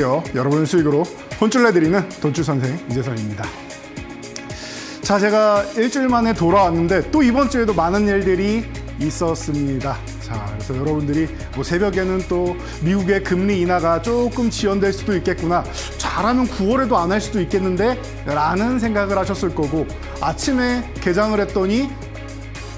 안녕하세요. 여러분의 수익으로 혼쭐 내드리는 돈줄 선생 이재선입니다. 자, 제가 일주일 만에 돌아왔는데 또 이번 주에도 많은 일들이 있었습니다. 자, 그래서 여러분들이 뭐 새벽에는 또 미국의 금리 인하가 조금 지연될 수도 있겠구나, 잘하면 9월에도 안 할 수도 있겠는데 라는 생각을 하셨을 거고, 아침에 개장을 했더니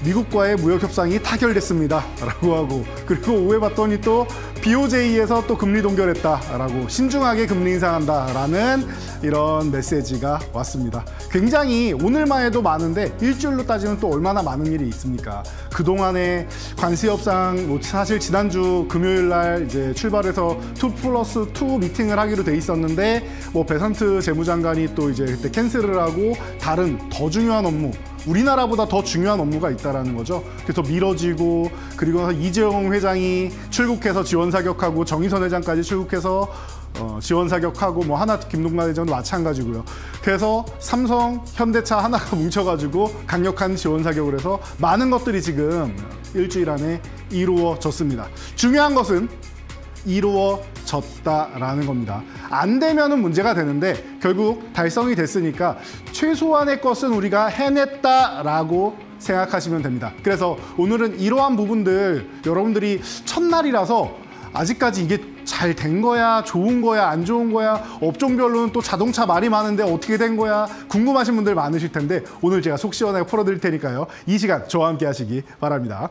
미국과의 무역 협상이 타결됐습니다 라고 하고, 그리고 오후에 봤더니 또 BOJ에서 또 금리 동결했다 라고, 신중하게 금리 인상한다 라는 이런 메시지가 왔습니다. 굉장히 오늘만 해도 많은데 일주일로 따지면 또 얼마나 많은 일이 있습니까? 그동안의 관세 협상, 뭐 사실 지난주 금요일 날 이제 출발해서 2+2 미팅을 하기로 돼 있었는데, 뭐 베선트 재무장관이 또 이제 그때 캔슬을 하고 다른 더 중요한 업무, 우리나라보다 더 중요한 업무가 있다라는 거죠. 그래서 미뤄지고, 그리고 나서 이재용 회장이 출국해서 지원 사격하고, 정의선 회장까지 출국해서 지원 사격하고, 뭐 하나 김동관 회장도 마찬가지고요. 그래서 삼성, 현대차 하나가 뭉쳐가지고 강력한 지원 사격을 해서 많은 것들이 지금 일주일 안에 이루어졌습니다. 중요한 것은 이루어졌다라는 겁니다. 안 되면은 문제가 되는데 결국 달성이 됐으니까 최소한의 것은 우리가 해냈다라고 생각하시면 됩니다. 그래서 오늘은 이러한 부분들, 여러분들이 첫날이라서 아직까지 이게 잘 된 거야, 좋은 거야, 안 좋은 거야, 업종별로는 또 자동차 말이 많은데 어떻게 된 거야, 궁금하신 분들 많으실 텐데 오늘 제가 속 시원하게 풀어드릴 테니까요. 이 시간 저와 함께 하시기 바랍니다.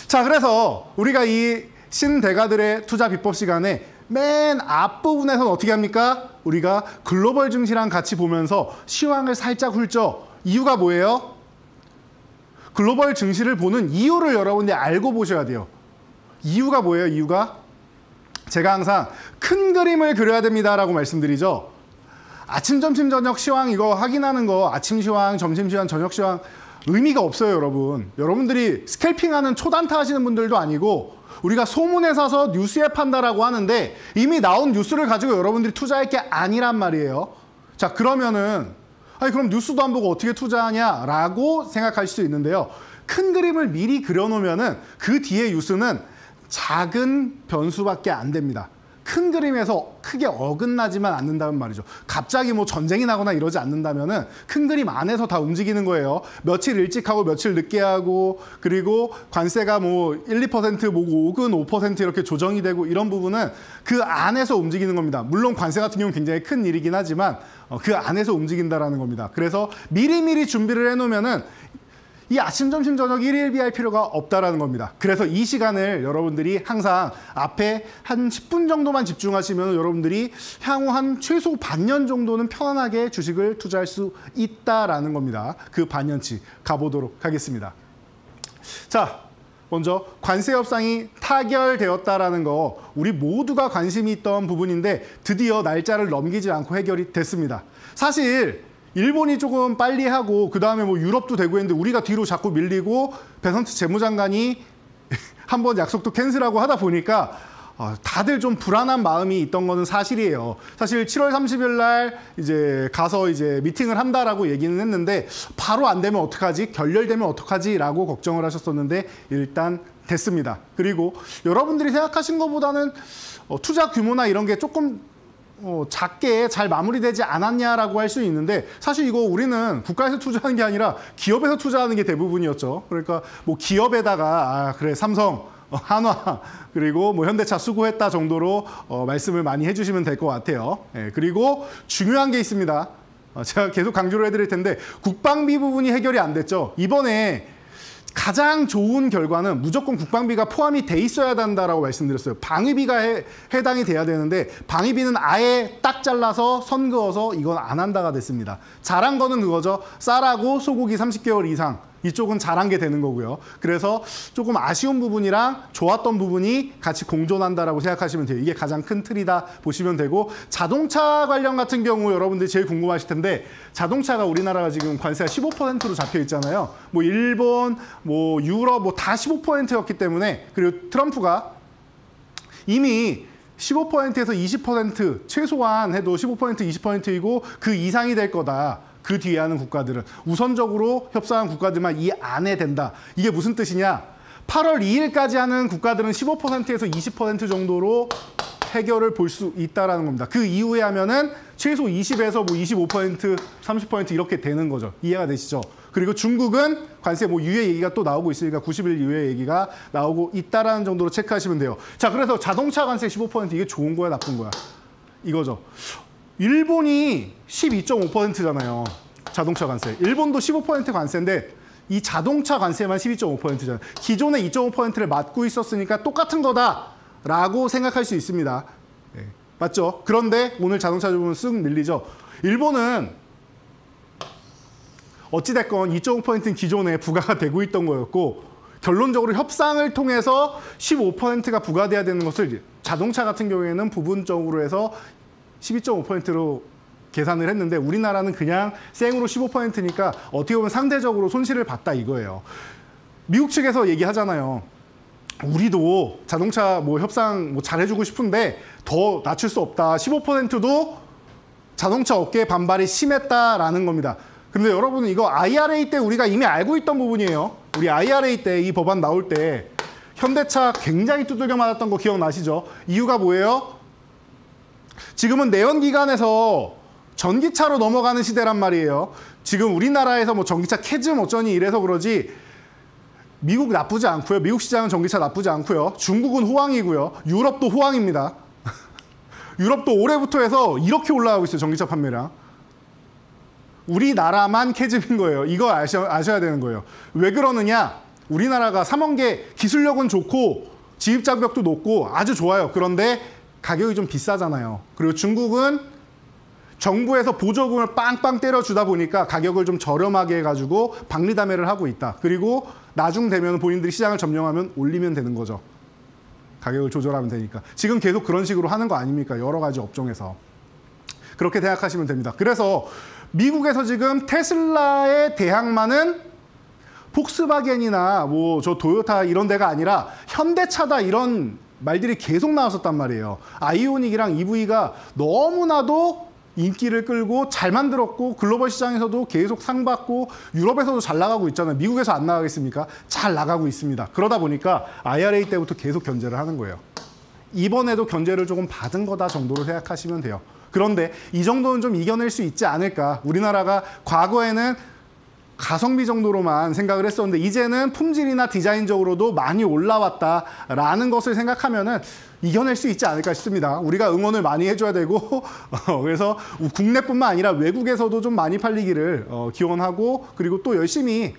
자, 그래서 우리가 이 신대가들의 투자 비법 시간에 맨 앞부분에서는 어떻게 합니까? 우리가 글로벌 증시랑 같이 보면서 시황을 살짝 훑죠. 이유가 뭐예요? 글로벌 증시를 보는 이유를 여러분들이 알고 보셔야 돼요. 이유가 뭐예요? 이유가? 제가 항상 큰 그림을 그려야 됩니다라고 말씀드리죠. 아침, 점심, 저녁 시황 이거 확인하는 거, 아침 시황, 점심 시황, 저녁 시황 의미가 없어요, 여러분. 여러분들이 스캘핑하는 초단타 하시는 분들도 아니고, 우리가 소문에 사서 뉴스에 판다라고 하는데 이미 나온 뉴스를 가지고 여러분들이 투자할 게 아니란 말이에요. 자, 그러면은 아니 그럼 뉴스도 안 보고 어떻게 투자하냐라고 생각할 수 있는데요. 큰 그림을 미리 그려놓으면은 그 뒤에 뉴스는 작은 변수밖에 안 됩니다. 큰 그림에서 크게 어긋나지만 않는다는 말이죠. 갑자기 뭐 전쟁이 나거나 이러지 않는다면은 큰 그림 안에서 다 움직이는 거예요. 며칠 일찍 하고 며칠 늦게 하고, 그리고 관세가 뭐 1, 2% 뭐 혹은 5% 이렇게 조정이 되고, 이런 부분은 그 안에서 움직이는 겁니다. 물론 관세 같은 경우는 굉장히 큰 일이긴 하지만 그 안에서 움직인다라는 겁니다. 그래서 미리미리 준비를 해놓으면은 이 아침, 점심, 저녁 일일비할 필요가 없다라는 겁니다. 그래서 이 시간을 여러분들이 항상 앞에 한 10분 정도만 집중하시면 여러분들이 향후 한 최소 반년 정도는 편안하게 주식을 투자할 수 있다라는 겁니다. 그 반년치 가보도록 하겠습니다. 자, 먼저 관세 협상이 타결되었다라는 거, 우리 모두가 관심이 있던 부분인데 드디어 날짜를 넘기지 않고 해결이 됐습니다. 사실 일본이 조금 빨리 하고, 그 다음에 뭐 유럽도 되고 했는데 우리가 뒤로 자꾸 밀리고, 베선트 재무장관이 한번 약속도 캔슬하고 하다 보니까 다들 좀 불안한 마음이 있던 거는 사실이에요. 사실 7월 30일 날 이제 가서 이제 미팅을 한다라고 얘기는 했는데 바로 안 되면 어떡하지? 결렬되면 어떡하지? 라고 걱정을 하셨었는데 일단 됐습니다. 그리고 여러분들이 생각하신 것보다는 투자 규모나 이런 게 조금 작게 잘 마무리되지 않았냐라고 할 수 있는데, 사실 이거 우리는 국가에서 투자하는 게 아니라 기업에서 투자하는 게 대부분이었죠. 그러니까 뭐 기업에다가 그래 삼성, 한화, 그리고 뭐 현대차 수고했다 정도로 말씀을 많이 해주시면 될 것 같아요. 그리고 중요한 게 있습니다. 제가 계속 강조를 해드릴 텐데 국방비 부분이 해결이 안 됐죠. 이번에 가장 좋은 결과는 무조건 국방비가 포함이 돼 있어야 된다라고 말씀드렸어요. 방위비가 해당이 돼야 되는데 방위비는 아예 딱 잘라서 선 그어서 이건 안 한다가 됐습니다. 잘한 거는 그거죠. 쌀하고 소고기 30개월 이상, 이쪽은 잘한 게 되는 거고요. 그래서 조금 아쉬운 부분이랑 좋았던 부분이 같이 공존한다라고 생각하시면 돼요. 이게 가장 큰 틀이다 보시면 되고, 자동차 관련 같은 경우 여러분들이 제일 궁금하실 텐데, 자동차가 우리나라가 지금 관세가 15%로 잡혀 있잖아요. 뭐 일본, 뭐 유럽 뭐 다 15%였기 때문에, 그리고 트럼프가 이미 15%에서 20%, 최소한 해도 15%, 20%이고 그 이상이 될 거다. 그 뒤에 하는 국가들은 우선적으로 협상한 국가들만 이 안에 된다. 이게 무슨 뜻이냐? 8월 2일까지 하는 국가들은 15%에서 20% 정도로 해결을 볼 수 있다라는 겁니다. 그 이후에 하면은 최소 20에서 뭐 25%, 30% 이렇게 되는 거죠. 이해가 되시죠? 그리고 중국은 관세 뭐 유예 얘기가 또 나오고 있으니까 90일 유예 얘기가 나오고 있다라는 정도로 체크하시면 돼요. 자, 그래서 자동차 관세 15% 이게 좋은 거야, 나쁜 거야? 이거죠. 일본이 12.5%잖아요. 자동차 관세. 일본도 15% 관세인데 이 자동차 관세만 12.5%잖아요. 기존의 2.5%를 맡고 있었으니까 똑같은 거다라고 생각할 수 있습니다. 네. 맞죠? 그런데 오늘 자동차 부분 쓱 밀리죠. 일본은 어찌됐건 2.5%는 기존에 부과가 되고 있던 거였고 결론적으로 협상을 통해서 15%가 부과돼야 되는 것을 자동차 같은 경우에는 부분적으로 해서 12.5%로 계산을 했는데 우리나라는 그냥 생으로 15%니까 어떻게 보면 상대적으로 손실을 봤다 이거예요. 미국 측에서 얘기하잖아요. 우리도 자동차 뭐 협상 뭐 잘해주고 싶은데 더 낮출 수 없다. 15%도 자동차 업계의 반발이 심했다라는 겁니다. 근데 여러분 이거 IRA 때 우리가 이미 알고 있던 부분이에요. 우리 IRA 때 이 법안 나올 때 현대차 굉장히 두들겨 맞았던 거 기억나시죠? 이유가 뭐예요? 지금은 내연기관에서 전기차로 넘어가는 시대란 말이에요. 지금 우리나라에서 뭐 전기차 캐즘 어쩌니 이래서 그러지 미국 나쁘지 않고요. 미국 시장은 전기차 나쁘지 않고요. 중국은 호황이고요. 유럽도 호황입니다. 유럽도 올해부터 해서 이렇게 올라가고 있어요. 전기차 판매량. 우리나라만 캐즘인 거예요. 이거 아셔야 되는 거예요. 왜 그러느냐? 우리나라가 3원계 기술력은 좋고 지입장벽도 높고 아주 좋아요. 그런데 가격이 좀 비싸잖아요. 그리고 중국은 정부에서 보조금을 빵빵 때려주다 보니까 가격을 좀 저렴하게 해가지고 박리담회를 하고 있다. 그리고 나중 되면 본인들이 시장을 점령하면 올리면 되는 거죠. 가격을 조절하면 되니까. 지금 계속 그런 식으로 하는 거 아닙니까? 여러 가지 업종에서. 그렇게 생각하시면 됩니다. 그래서 미국에서 지금 테슬라에 대항마는 폭스바겐이나 뭐 저 도요타 이런 데가 아니라 현대차다 이런 말들이 계속 나왔었단 말이에요. 아이오닉이랑 EV가 너무나도 인기를 끌고 잘 만들었고 글로벌 시장에서도 계속 상 받고 유럽에서도 잘 나가고 있잖아요. 미국에서 안 나가겠습니까? 잘 나가고 있습니다. 그러다 보니까 IRA 때부터 계속 견제를 하는 거예요. 이번에도 견제를 조금 받은 거다 정도로 생각하시면 돼요. 그런데 이 정도는 좀 이겨낼 수 있지 않을까. 우리나라가 과거에는 가성비 정도로만 생각을 했었는데 이제는 품질이나 디자인적으로도 많이 올라왔다라는 것을 생각하면은 이겨낼 수 있지 않을까 싶습니다. 우리가 응원을 많이 해줘야 되고 그래서 국내뿐만 아니라 외국에서도 좀 많이 팔리기를 기원하고 그리고 또 열심히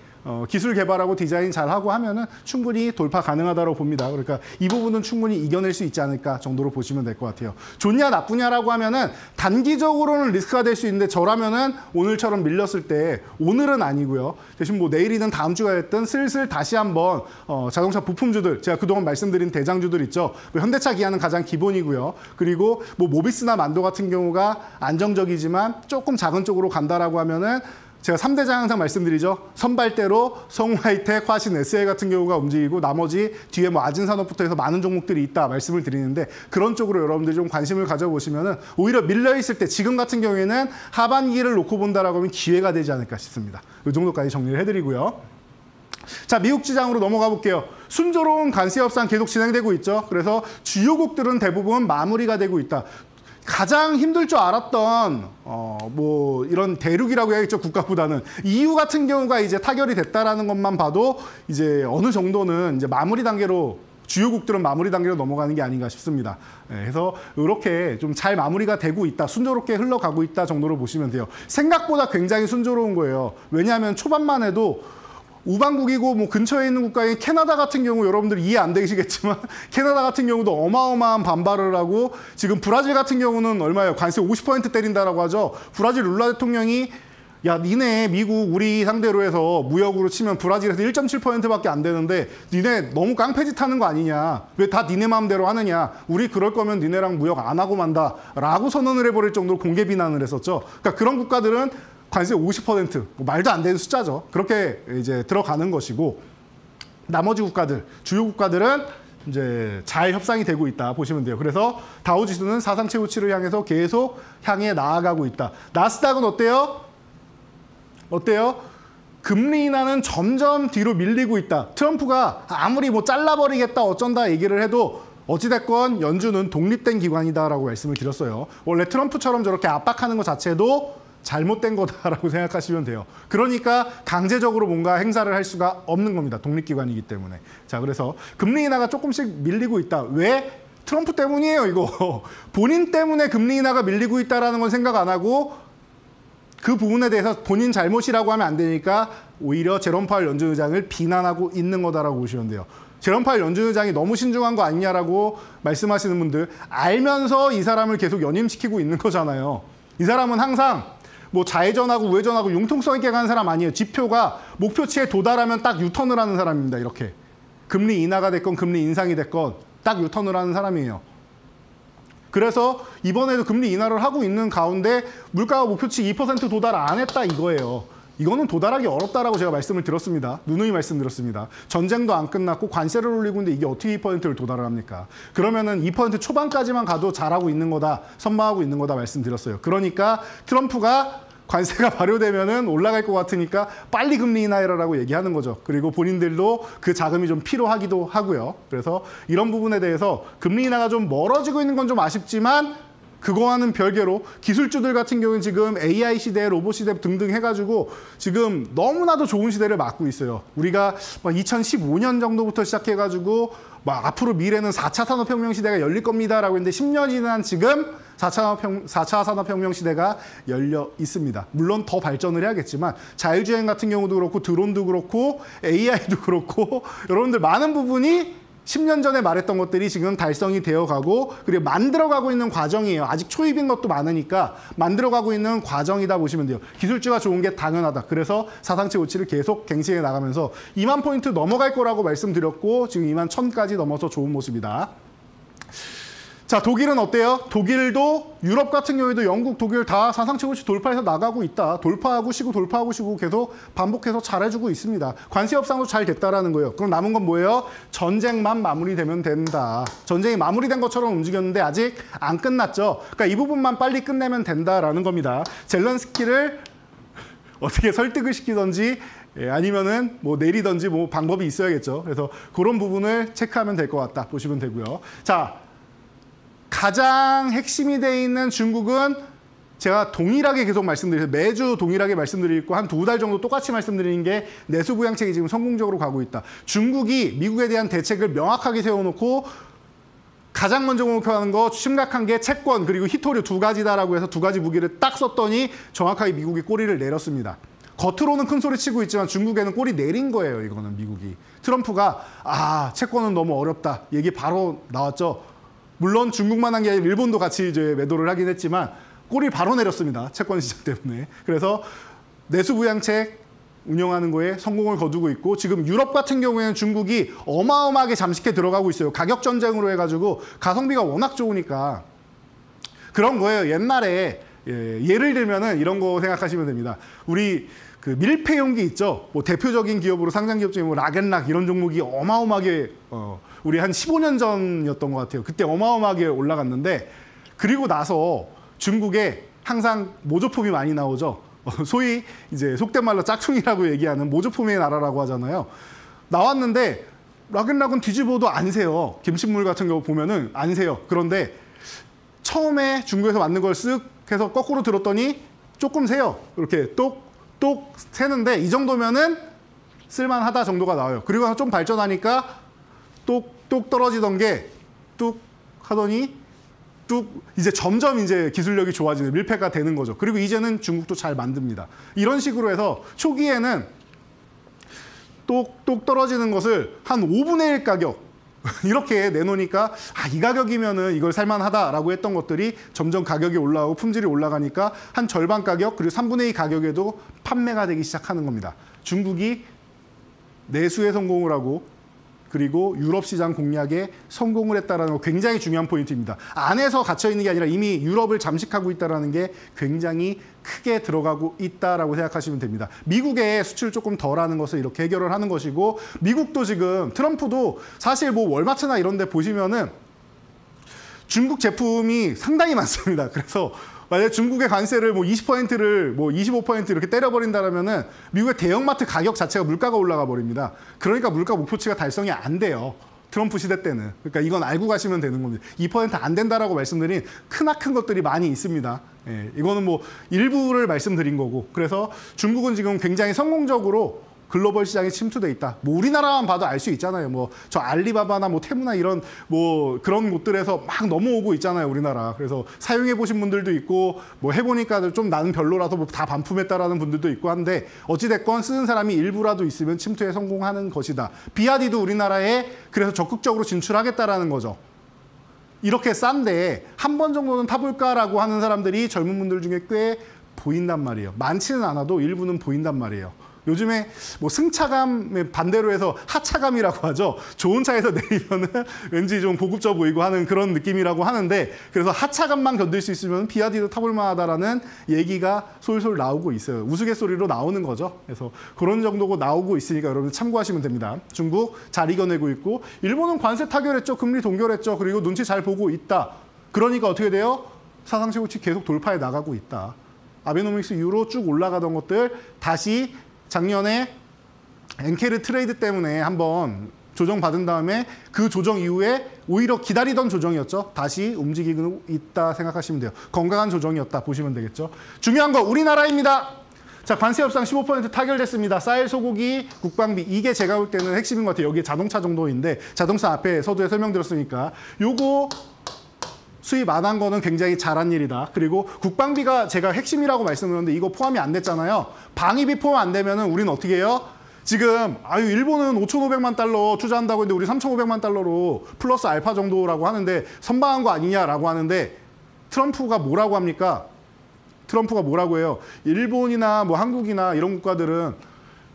기술 개발하고 디자인 잘하고 하면은 충분히 돌파 가능하다고 봅니다. 그러니까 이 부분은 충분히 이겨낼 수 있지 않을까 정도로 보시면 될 것 같아요. 좋냐 나쁘냐라고 하면은 단기적으로는 리스크가 될 수 있는데 저라면은 오늘처럼 밀렸을 때 오늘은 아니고요. 대신 뭐 내일이든 다음 주가 됐든 슬슬 다시 한번 자동차 부품주들 제가 그동안 말씀드린 대장주들 있죠. 뭐 현대차 기아는 가장 기본이고요. 그리고 뭐 모비스나 만도 같은 경우가 안정적이지만 조금 작은 쪽으로 간다라고 하면은 제가 3대장 항상 말씀드리죠. 선발대로 성우하이텍, 화신, SL 같은 경우가 움직이고 나머지 뒤에 뭐 아진산업부터 해서 많은 종목들이 있다 말씀을 드리는데 그런 쪽으로 여러분들이 좀 관심을 가져보시면은 오히려 밀려있을 때 지금 같은 경우에는 하반기를 놓고 본다라고 하면 기회가 되지 않을까 싶습니다. 이 정도까지 정리를 해드리고요. 자, 미국 시장으로 넘어가 볼게요. 순조로운 관세 협상 계속 진행되고 있죠. 그래서 주요국들은 대부분 마무리가 되고 있다. 가장 힘들 줄 알았던 뭐 이런 대륙이라고 해야겠죠. 국가보다는 EU 같은 경우가 이제 타결이 됐다라는 것만 봐도 이제 어느 정도는 이제 마무리 단계로 주요국들은 마무리 단계로 넘어가는 게 아닌가 싶습니다. 그래서 이렇게 좀 잘 마무리가 되고 있다, 순조롭게 흘러가고 있다 정도로 보시면 돼요. 생각보다 굉장히 순조로운 거예요. 왜냐하면 초반만 해도 우방국이고 뭐 근처에 있는 국가인 캐나다 같은 경우 여러분들 이해 안 되시겠지만 캐나다 같은 경우도 어마어마한 반발을 하고 지금 브라질 같은 경우는 얼마예요? 관세 50% 때린다라고 하죠. 브라질 룰라 대통령이 야 니네 미국 우리 상대로 해서 무역으로 치면 브라질에서 1.7%밖에 안 되는데 니네 너무 깡패짓 하는 거 아니냐. 왜 다 니네 마음대로 하느냐. 우리 그럴 거면 니네랑 무역 안 하고 만다 라고 선언을 해버릴 정도로 공개 비난을 했었죠. 그러니까 그런 국가들은 관세 50%, 뭐 말도 안 되는 숫자죠. 그렇게 이제 들어가는 것이고 나머지 국가들, 주요 국가들은 이제 잘 협상이 되고 있다 보시면 돼요. 그래서 다우지수는 사상 최고치를 향해서 계속 향해 나아가고 있다. 나스닥은 어때요? 어때요? 금리 인하는 점점 뒤로 밀리고 있다. 트럼프가 아무리 뭐 잘라버리겠다 어쩐다 얘기를 해도 어찌됐건 연준은 독립된 기관이다라고 말씀을 드렸어요. 원래 트럼프처럼 저렇게 압박하는 것 자체도 잘못된 거다라고 생각하시면 돼요. 그러니까 강제적으로 뭔가 행사를 할 수가 없는 겁니다. 독립기관이기 때문에. 자, 그래서 금리 인하가 조금씩 밀리고 있다. 왜? 트럼프 때문이에요, 이거. 본인 때문에 금리 인하가 밀리고 있다는 건 생각 안 하고 그 부분에 대해서 본인 잘못이라고 하면 안 되니까 오히려 제롬 파월 연준 의장을 비난하고 있는 거다라고 보시면 돼요. 제롬 파월 연준 의장이 너무 신중한 거 아니냐라고 말씀하시는 분들 알면서 이 사람을 계속 연임시키고 있는 거잖아요. 이 사람은 항상 뭐 좌회전하고 우회전하고 융통성 있게 가는 사람 아니에요. 지표가 목표치에 도달하면 딱 유턴을 하는 사람입니다. 이렇게. 금리 인하가 됐건 금리 인상이 됐건 딱 유턴을 하는 사람이에요. 그래서 이번에도 금리 인하를 하고 있는 가운데 물가가 목표치 2% 도달 안 했다 이거예요. 이거는 도달하기 어렵다라고 제가 말씀을 드렸습니다. 누누이 말씀드렸습니다. 전쟁도 안 끝났고 관세를 올리고 있는데 이게 어떻게 2%를 도달을 합니까? 그러면은 2% 초반까지만 가도 잘하고 있는 거다, 선방하고 있는 거다 말씀드렸어요. 그러니까 트럼프가 관세가 발효되면은 올라갈 것 같으니까 빨리 금리 인하해라라고 얘기하는 거죠. 그리고 본인들도 그 자금이 좀 필요하기도 하고요. 그래서 이런 부분에 대해서 금리 인하가 좀 멀어지고 있는 건 좀 아쉽지만 그거와는 별개로 기술주들 같은 경우는 지금 AI 시대, 로봇 시대 등등 해가지고 지금 너무나도 좋은 시대를 맞고 있어요. 우리가 2015년 정도부터 시작해가지고 앞으로 미래는 4차 산업혁명 시대가 열릴 겁니다라고 했는데 10년이 지난 지금 4차 산업혁명 시대가 열려 있습니다. 물론 더 발전을 해야겠지만 자율주행 같은 경우도 그렇고 드론도 그렇고 AI도 그렇고 여러분들 많은 부분이 10년 전에 말했던 것들이 지금 달성이 되어가고 그리고 만들어가고 있는 과정이에요. 아직 초입인 것도 많으니까 만들어가고 있는 과정이다 보시면 돼요. 기술주가 좋은 게 당연하다. 그래서 사상 최고치를 계속 갱신해 나가면서 2만 포인트 넘어갈 거라고 말씀드렸고 지금 2만 1000까지 넘어서 좋은 모습이다. 자, 독일은 어때요? 독일도 유럽 같은 경우에도 영국, 독일 다 사상 최고치 돌파해서 나가고 있다. 돌파하고 쉬고 돌파하고 쉬고 계속 반복해서 잘해주고 있습니다. 관세 협상도 잘 됐다라는 거예요. 그럼 남은 건 뭐예요? 전쟁만 마무리되면 된다. 전쟁이 마무리된 것처럼 움직였는데 아직 안 끝났죠. 그러니까 이 부분만 빨리 끝내면 된다라는 겁니다. 젤렌스키를 어떻게 설득을 시키던지 아니면은 뭐 내리던지 뭐 방법이 있어야겠죠. 그래서 그런 부분을 체크하면 될 것 같다 보시면 되고요. 자. 가장 핵심이 돼 있는 중국은 제가 동일하게 계속 말씀드려서 매주 동일하게 말씀드리고 한 2달 정도 똑같이 말씀드리는 게 내수 부양책이 지금 성공적으로 가고 있다. 중국이 미국에 대한 대책을 명확하게 세워놓고 가장 먼저 공격하는 거 심각한 게 채권 그리고 히토류 2가지다라고 해서 2가지 무기를 딱 썼더니 정확하게 미국이 꼬리를 내렸습니다. 겉으로는 큰 소리 치고 있지만 중국에는 꼬리 내린 거예요. 이거는 미국이. 트럼프가 채권은 너무 어렵다. 얘기 바로 나왔죠. 물론 중국만 한 게 아니라 일본도 같이 이제 매도를 하긴 했지만 꼬리 바로 내렸습니다. 채권 시장 때문에. 그래서 내수 부양책 운영하는 거에 성공을 거두고 있고 지금 유럽 같은 경우에는 중국이 어마어마하게 잠식해 들어가고 있어요. 가격 전쟁으로 해가지고 가성비가 워낙 좋으니까 그런 거예요. 옛날에 예를 들면은 이런 거 생각하시면 됩니다. 우리 그 밀폐 용기 있죠. 뭐 대표적인 기업으로 상장 기업 중에 뭐 락앤락 이런 종목이 어마어마하게 우리 한 15년 전이었던 것 같아요. 그때 어마어마하게 올라갔는데 그리고 나서 중국에 항상 모조품이 많이 나오죠. 소위 이제 속된 말로 짝퉁이라고 얘기하는 모조품의 나라라고 하잖아요. 나왔는데 락앤락은 뒤집어도 안 새요. 김신물 같은 경우 보면은 안 새요. 그런데 처음에 중국에서 만든 걸 쓱 해서 거꾸로 들었더니 조금 새요. 이렇게 똑 새는데 이 정도면은 쓸만하다 정도가 나와요. 그리고 좀 발전하니까 똑 떨어지던 게 뚝 하더니 뚝 이제 점점 이제 기술력이 좋아지는 밀폐가 되는 거죠. 그리고 이제는 중국도 잘 만듭니다. 이런 식으로 해서 초기에는 똑 떨어지는 것을 한 5분의 1 가격 이렇게 내놓으니까 이 가격이면은 이걸 살만하다라고 했던 것들이 점점 가격이 올라가고 품질이 올라가니까 한 절반 가격 그리고 3분의 2 가격에도 판매가 되기 시작하는 겁니다. 중국이 내수에 성공을 하고 그리고 유럽 시장 공략에 성공을 했다는 거 굉장히 중요한 포인트입니다. 안에서 갇혀있는 게 아니라 이미 유럽을 잠식하고 있다는 게 굉장히 크게 들어가고 있다라고 생각하시면 됩니다. 미국의 수출 조금 덜하는 것을 이렇게 해결을 하는 것이고 미국도 지금 트럼프도 사실 뭐 월마트나 이런 데 보시면은 중국 제품이 상당히 많습니다. 그래서 만약에 중국의 관세를 뭐 20%를 뭐 25% 이렇게 때려버린다면은 미국의 대형마트 가격 자체가 물가가 올라가 버립니다. 그러니까 물가 목표치가 달성이 안 돼요. 트럼프 시대 때는. 그러니까 이건 알고 가시면 되는 겁니다. 2%안 된다라고 말씀드린 크나큰 것들이 많이 있습니다. 예, 이거는 뭐 일부를 말씀드린 거고. 그래서 중국은 지금 굉장히 성공적으로 글로벌 시장에 침투돼 있다. 뭐 우리나라만 봐도 알 수 있잖아요. 뭐 저 알리바바나 뭐 테무나 이런 뭐 그런 곳들에서 막 넘어오고 있잖아요, 우리나라. 그래서 사용해 보신 분들도 있고 뭐 해보니까 좀 나는 별로라서 뭐 다 반품했다라는 분들도 있고 한데 어찌 됐건 쓰는 사람이 일부라도 있으면 침투에 성공하는 것이다. 비아디도 우리나라에 그래서 적극적으로 진출하겠다라는 거죠. 이렇게 싼데 한 번 정도는 타볼까라고 하는 사람들이 젊은 분들 중에 꽤 보인단 말이에요. 많지는 않아도 일부는 보인단 말이에요. 요즘에 뭐 승차감 반대로 해서 하차감이라고 하죠. 좋은 차에서 내리면은 왠지 좀 고급져 보이고 하는 그런 느낌이라고 하는데 그래서 하차감만 견딜 수 있으면 비아디도 타볼 만하다라는 얘기가 솔솔 나오고 있어요. 우스갯소리로 나오는 거죠. 그래서 그런 정도고 나오고 있으니까 여러분 참고하시면 됩니다. 중국 잘 이겨내고 있고 일본은 관세 타결했죠. 금리 동결했죠. 그리고 눈치 잘 보고 있다. 그러니까 어떻게 돼요? 사상 최고치 계속 돌파해 나가고 있다. 아베노믹스 이후로 쭉 올라가던 것들 다시 작년에 엔케르 트레이드 때문에 한번 조정받은 다음에 그 조정 이후에 오히려 기다리던 조정이었죠. 다시 움직이고 있다 생각하시면 돼요. 건강한 조정이었다 보시면 되겠죠. 중요한 거 우리나라입니다. 자, 관세 협상 15% 타결됐습니다. 쌀, 소고기, 국방비 이게 제가 볼 때는 핵심인 것 같아요. 여기 자동차 정도인데 자동차 앞에 서두에 설명드렸으니까 요거 수입 안 한 거는 굉장히 잘한 일이다. 그리고 국방비가 제가 핵심이라고 말씀드렸는데 이거 포함이 안 됐잖아요. 방위비 포함 안 되면은 우리는 어떻게 해요? 지금 일본은 5,500만 달러 투자한다고 했는데 우리 3,500만 달러로 플러스 알파 정도라고 하는데 선방한 거 아니냐라고 하는데 트럼프가 뭐라고 합니까? 트럼프가 뭐라고 해요? 일본이나 뭐 한국이나 이런 국가들은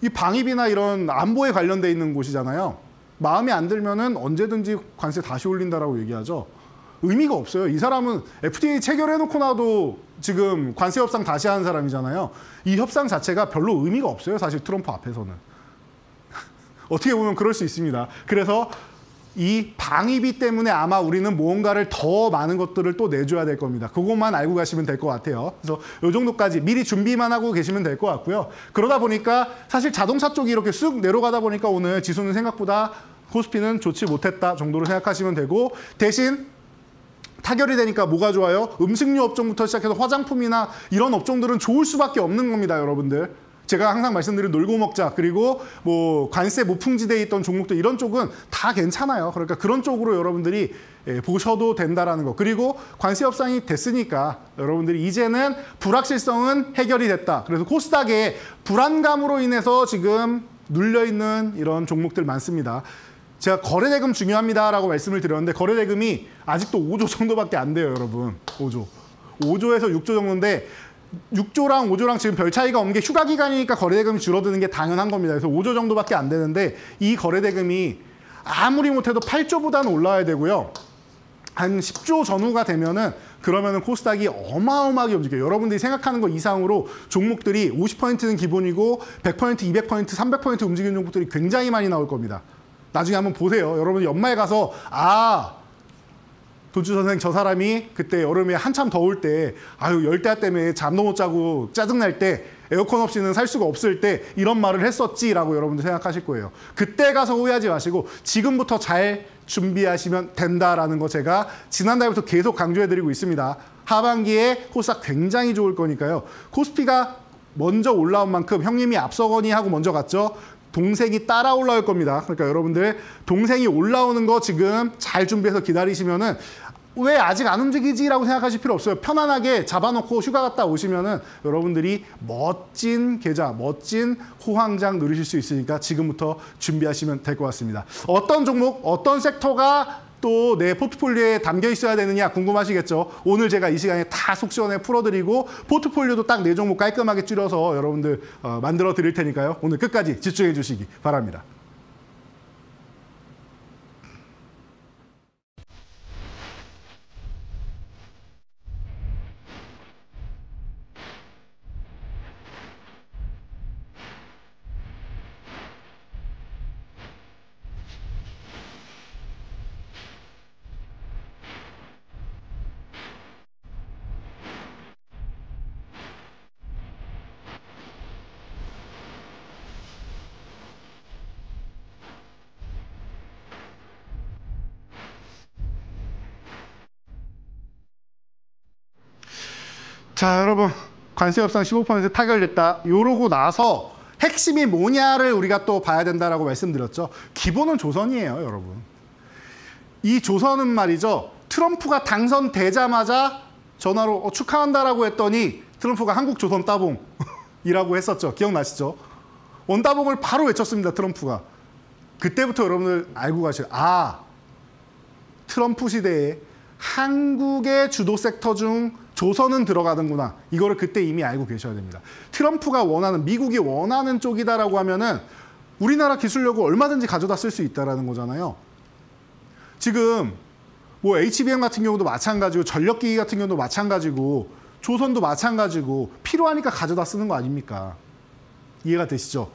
이 방위비나 이런 안보에 관련돼 있는 곳이잖아요. 마음에 안 들면은 언제든지 관세 다시 올린다라고 얘기하죠. 의미가 없어요. 이 사람은 FTA 체결해놓고 나도 지금 관세 협상 다시 하는 사람이잖아요. 이 협상 자체가 별로 의미가 없어요. 사실 트럼프 앞에서는. 어떻게 보면 그럴 수 있습니다. 그래서 이 방위비 때문에 아마 우리는 무언가를 더 많은 것들을 또 내줘야 될 겁니다. 그것만 알고 가시면 될 것 같아요. 그래서 이 정도까지 미리 준비만 하고 계시면 될 것 같고요. 그러다 보니까 사실 자동차 쪽이 이렇게 쑥 내려가다 보니까 오늘 지수는 생각보다 코스피는 좋지 못했다 정도로 생각하시면 되고 대신 타결이 되니까 뭐가 좋아요? 음식료 업종부터 시작해서 화장품이나 이런 업종들은 좋을 수밖에 없는 겁니다, 여러분들. 제가 항상 말씀드린 놀고 먹자 그리고 뭐 관세 무풍지대에 있던 종목들 이런 쪽은 다 괜찮아요. 그러니까 그런 쪽으로 여러분들이 보셔도 된다라는 거. 그리고 관세 협상이 됐으니까 여러분들이 이제는 불확실성은 해결이 됐다. 그래서 코스닥에 불안감으로 인해서 지금 눌려있는 이런 종목들 많습니다. 제가 거래대금 중요합니다라고 말씀을 드렸는데 거래대금이 아직도 5조 정도밖에 안 돼요, 여러분. 5조에서 6조 정도인데 6조랑 5조랑 지금 별 차이가 없는 게 휴가 기간이니까 거래대금이 줄어드는 게 당연한 겁니다. 그래서 5조 정도밖에 안 되는데 이 거래대금이 아무리 못해도 8조보다는 올라와야 되고요. 한 10조 전후가 되면은 그러면은 코스닥이 어마어마하게 움직여요. 여러분들이 생각하는 것 이상으로 종목들이 50%는 기본이고 100%, 200%, 300% 움직이는 종목들이 굉장히 많이 나올 겁니다. 나중에 한번 보세요. 여러분 연말 가서 도주 선생 저 사람이 그때 여름에 한참 더울 때 열대야 때문에 잠도 못 자고 짜증날 때 에어컨 없이는 살 수가 없을 때 이런 말을 했었지라고 여러분들 생각하실 거예요. 그때 가서 후회하지 마시고 지금부터 잘 준비하시면 된다라는 거 제가 지난달부터 계속 강조해드리고 있습니다. 하반기에 코스닥 굉장히 좋을 거니까요. 코스피가 먼저 올라온 만큼 형님이 앞서거니 하고 먼저 갔죠. 동생이 따라 올라올 겁니다. 그러니까 여러분들 동생이 올라오는 거 지금 잘 준비해서 기다리시면은 왜 아직 안 움직이지라고 생각하실 필요 없어요. 편안하게 잡아놓고 휴가 갔다 오시면은 여러분들이 멋진 계좌, 멋진 호황장 누리실 수 있으니까 지금부터 준비하시면 될 것 같습니다. 어떤 종목, 어떤 섹터가 또 내 포트폴리오에 담겨 있어야 되느냐 궁금하시겠죠? 오늘 제가 이 시간에 다 속 시원해 풀어드리고 포트폴리오도 딱 4종목 깔끔하게 줄여서 여러분들 만들어 드릴 테니까요. 오늘 끝까지 집중해 주시기 바랍니다. 자, 여러분, 관세 협상 15% 타결됐다. 이러고 나서 핵심이 뭐냐를 우리가 또 봐야 된다라고 말씀드렸죠. 기본은 조선이에요, 여러분. 이 조선은 말이죠. 트럼프가 당선되자마자 전화로 축하한다라고 했더니 트럼프가 한국 조선 따봉이라고 했었죠. 기억나시죠? 원따봉을 바로 외쳤습니다, 트럼프가. 그때부터 여러분들 알고 가셔요. 아, 트럼프 시대에 한국의 주도 섹터 중 조선은 들어가는구나. 이거를 그때 이미 알고 계셔야 됩니다. 트럼프가 원하는, 미국이 원하는 쪽이다라고 하면은 우리나라 기술력을 얼마든지 가져다 쓸 수 있다라는 거잖아요. 지금 뭐 HBM 같은 경우도 마찬가지고 전력기기 같은 경우도 마찬가지고 조선도 마찬가지고 필요하니까 가져다 쓰는 거 아닙니까? 이해가 되시죠?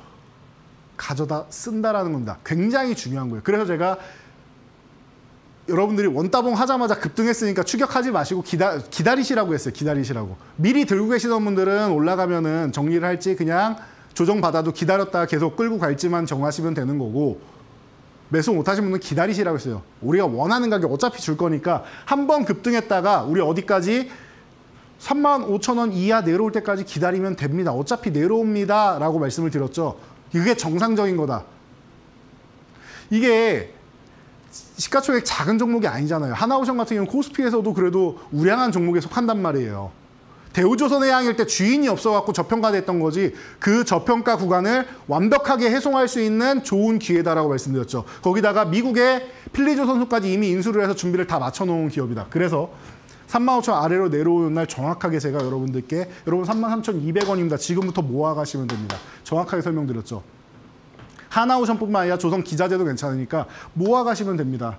가져다 쓴다라는 겁니다. 굉장히 중요한 거예요. 그래서 제가 여러분들이 원따봉 하자마자 급등했으니까 추격하지 마시고 기다리시라고 했어요. 기다리시라고. 미리 들고 계시던 분들은 올라가면은 정리를 할지 그냥 조정받아도 기다렸다가 계속 끌고 갈지만 정하시면 되는 거고, 매수 못하신 분은 기다리시라고 했어요. 우리가 원하는 가격 어차피 줄 거니까 한번 급등했다가 우리 어디까지 35,000원 이하 내려올 때까지 기다리면 됩니다. 어차피 내려옵니다 라고 말씀을 드렸죠. 이게 정상적인 거다. 이게 시가총액 작은 종목이 아니잖아요. 하나오션 같은 경우는 코스피에서도 그래도 우량한 종목에 속한단 말이에요. 대우조선해양일 때 주인이 없어갖고 저평가됐던 거지, 그 저평가 구간을 완벽하게 해송할 수 있는 좋은 기회다라고 말씀드렸죠. 거기다가 미국의 필리조선소까지 이미 인수를 해서 준비를 다 맞춰놓은 기업이다. 그래서 35,000원 아래로 내려오는 날 정확하게 제가 여러분들께, 여러분 33,200원입니다. 지금부터 모아가시면 됩니다. 정확하게 설명드렸죠. 하나오션뿐만 아니라 조선 기자재도 괜찮으니까 모아가시면 됩니다.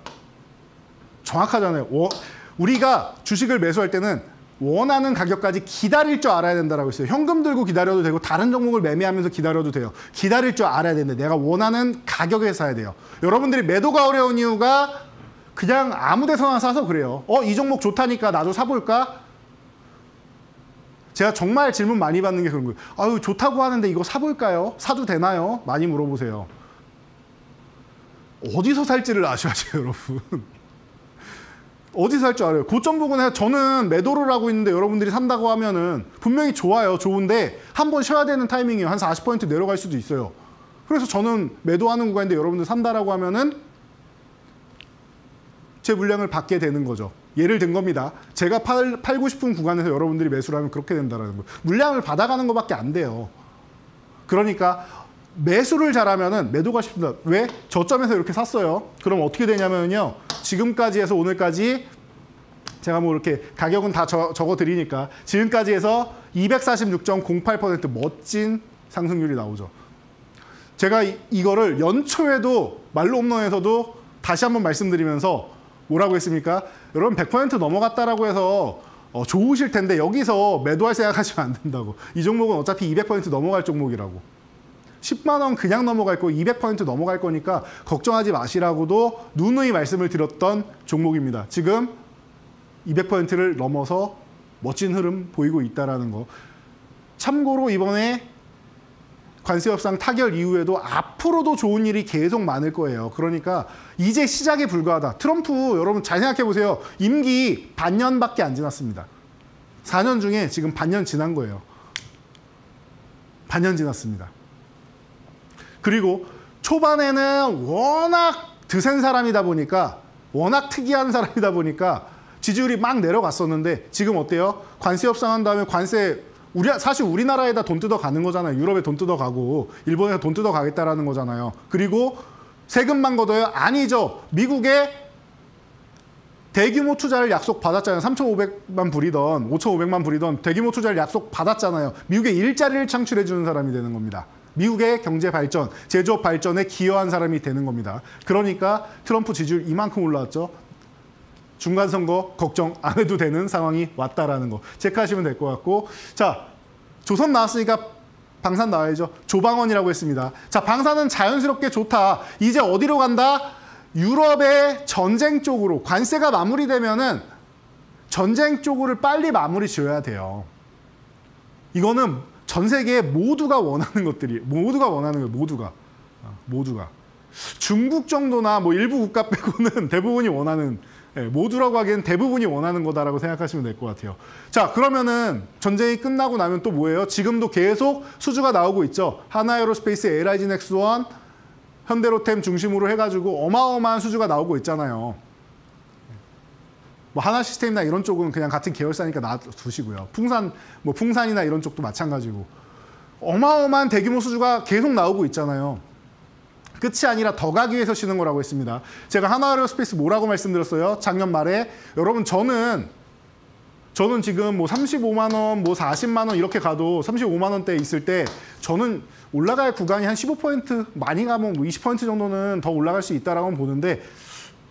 정확하잖아요. 우리가 주식을 매수할 때는 원하는 가격까지 기다릴 줄 알아야 된다고 했어요. 현금 들고 기다려도 되고 다른 종목을 매매하면서 기다려도 돼요. 기다릴 줄 알아야 되는데 내가 원하는 가격에 사야 돼요. 여러분들이 매도가 어려운 이유가 그냥 아무 데서나 사서 그래요. 이 종목 좋다니까 나도 사볼까? 제가 정말 질문 많이 받는 게 그런 거예요. 아유, 좋다고 하는데 이거 사볼까요? 사도 되나요? 많이 물어보세요. 어디서 살지를 아셔야죠, 여러분. 어디서 살 줄 알아요. 고점 부근에 저는 매도를 하고 있는데 여러분들이 산다고 하면은 분명히 좋아요. 좋은데 한번 쉬어야 되는 타이밍이에요. 한 40% 내려갈 수도 있어요. 그래서 저는 매도하는 구간인데 여러분들 산다라고 하면은 제 물량을 받게 되는 거죠. 예를 든 겁니다. 제가 팔고 싶은 구간에서 여러분들이 매수를 하면 그렇게 된다는 거예요. 물량을 받아가는 것밖에 안 돼요. 그러니까 매수를 잘하면은 매도가 쉽습니다. 왜? 저점에서 이렇게 샀어요. 그럼 어떻게 되냐면요. 지금까지 해서 오늘까지 제가 뭐 이렇게 가격은 다 적어 드리니까 지금까지 해서 246.08% 멋진 상승률이 나오죠. 제가 이거를 연초에도 말로 홈런에서도 다시 한번 말씀드리면서 뭐라고 했습니까? 여러분 100% 넘어갔다라고 해서 좋으실 텐데 여기서 매도할 생각하시면 안 된다고. 이 종목은 어차피 200% 넘어갈 종목이라고. 10만 원 그냥 넘어갈 거 200% 넘어갈 거니까 걱정하지 마시라고도 누누이 말씀을 드렸던 종목입니다. 지금 200%를 넘어서 멋진 흐름 보이고 있다는 거. 참고로 이번에 관세 협상 타결 이후에도 앞으로도 좋은 일이 계속 많을 거예요. 그러니까 이제 시작에 불과하다. 트럼프 여러분 잘 생각해 보세요. 임기 반년밖에 안 지났습니다. 4년 중에 지금 반년 지난 거예요. 반년 지났습니다. 그리고 초반에는 워낙 드센 사람이다 보니까, 워낙 특이한 사람이다 보니까 지지율이 막 내려갔었는데 지금 어때요? 관세 협상한 다음에 관세, 사실 우리나라에다 돈 뜯어가는 거잖아요. 유럽에 돈 뜯어가고 일본에 돈 뜯어가겠다라는 거잖아요. 그리고 세금만 걷어요? 아니죠. 미국에 대규모 투자를 약속 받았잖아요. 3,500만 불이던 5,500만 불이던 대규모 투자를 약속 받았잖아요. 미국에 일자리를 창출해 주는 사람이 되는 겁니다. 미국의 경제 발전, 제조업 발전에 기여한 사람이 되는 겁니다. 그러니까 트럼프 지지율 이만큼 올라왔죠. 중간선거 걱정 안 해도 되는 상황이 왔다라는 거 체크하시면 될 것 같고, 자, 조선 나왔으니까 방산 나와야죠. 조방원이라고 했습니다. 자, 방산은 자연스럽게 좋다. 이제 어디로 간다? 유럽의 전쟁 쪽으로. 관세가 마무리되면은 전쟁 쪽으로 빨리 마무리 지어야 돼요. 이거는 전 세계 모두가 원하는 것들이, 모두가 원하는 거예요. 모두가. 중국 정도나 뭐 일부 국가 빼고는 대부분이 원하는 모두라고 하기엔 대부분이 원하는 거다라고 생각하시면 될 것 같아요. 자, 그러면은 전쟁이 끝나고 나면 또 뭐예요? 지금도 계속 수주가 나오고 있죠. 하나에어로스페이스, LIG 넥스원, 현대로템 중심으로 해가지고 어마어마한 수주가 나오고 있잖아요. 뭐 하나시스템이나 이런 쪽은 그냥 같은 계열사니까 놔두시고요. 풍산이나 이런 쪽도 마찬가지고 어마어마한 대규모 수주가 계속 나오고 있잖아요. 끝이 아니라 더 가기 위해서 쉬는 거라고 했습니다. 제가 하나에어로스페이스 뭐라고 말씀드렸어요? 작년 말에 여러분 저는 지금 뭐 35만 원, 뭐 40만 원 이렇게 가도 35만 원대 있을 때 저는 올라갈 구간이 한 15% 많이 가면 뭐 20% 정도는 더 올라갈 수 있다라고 보는데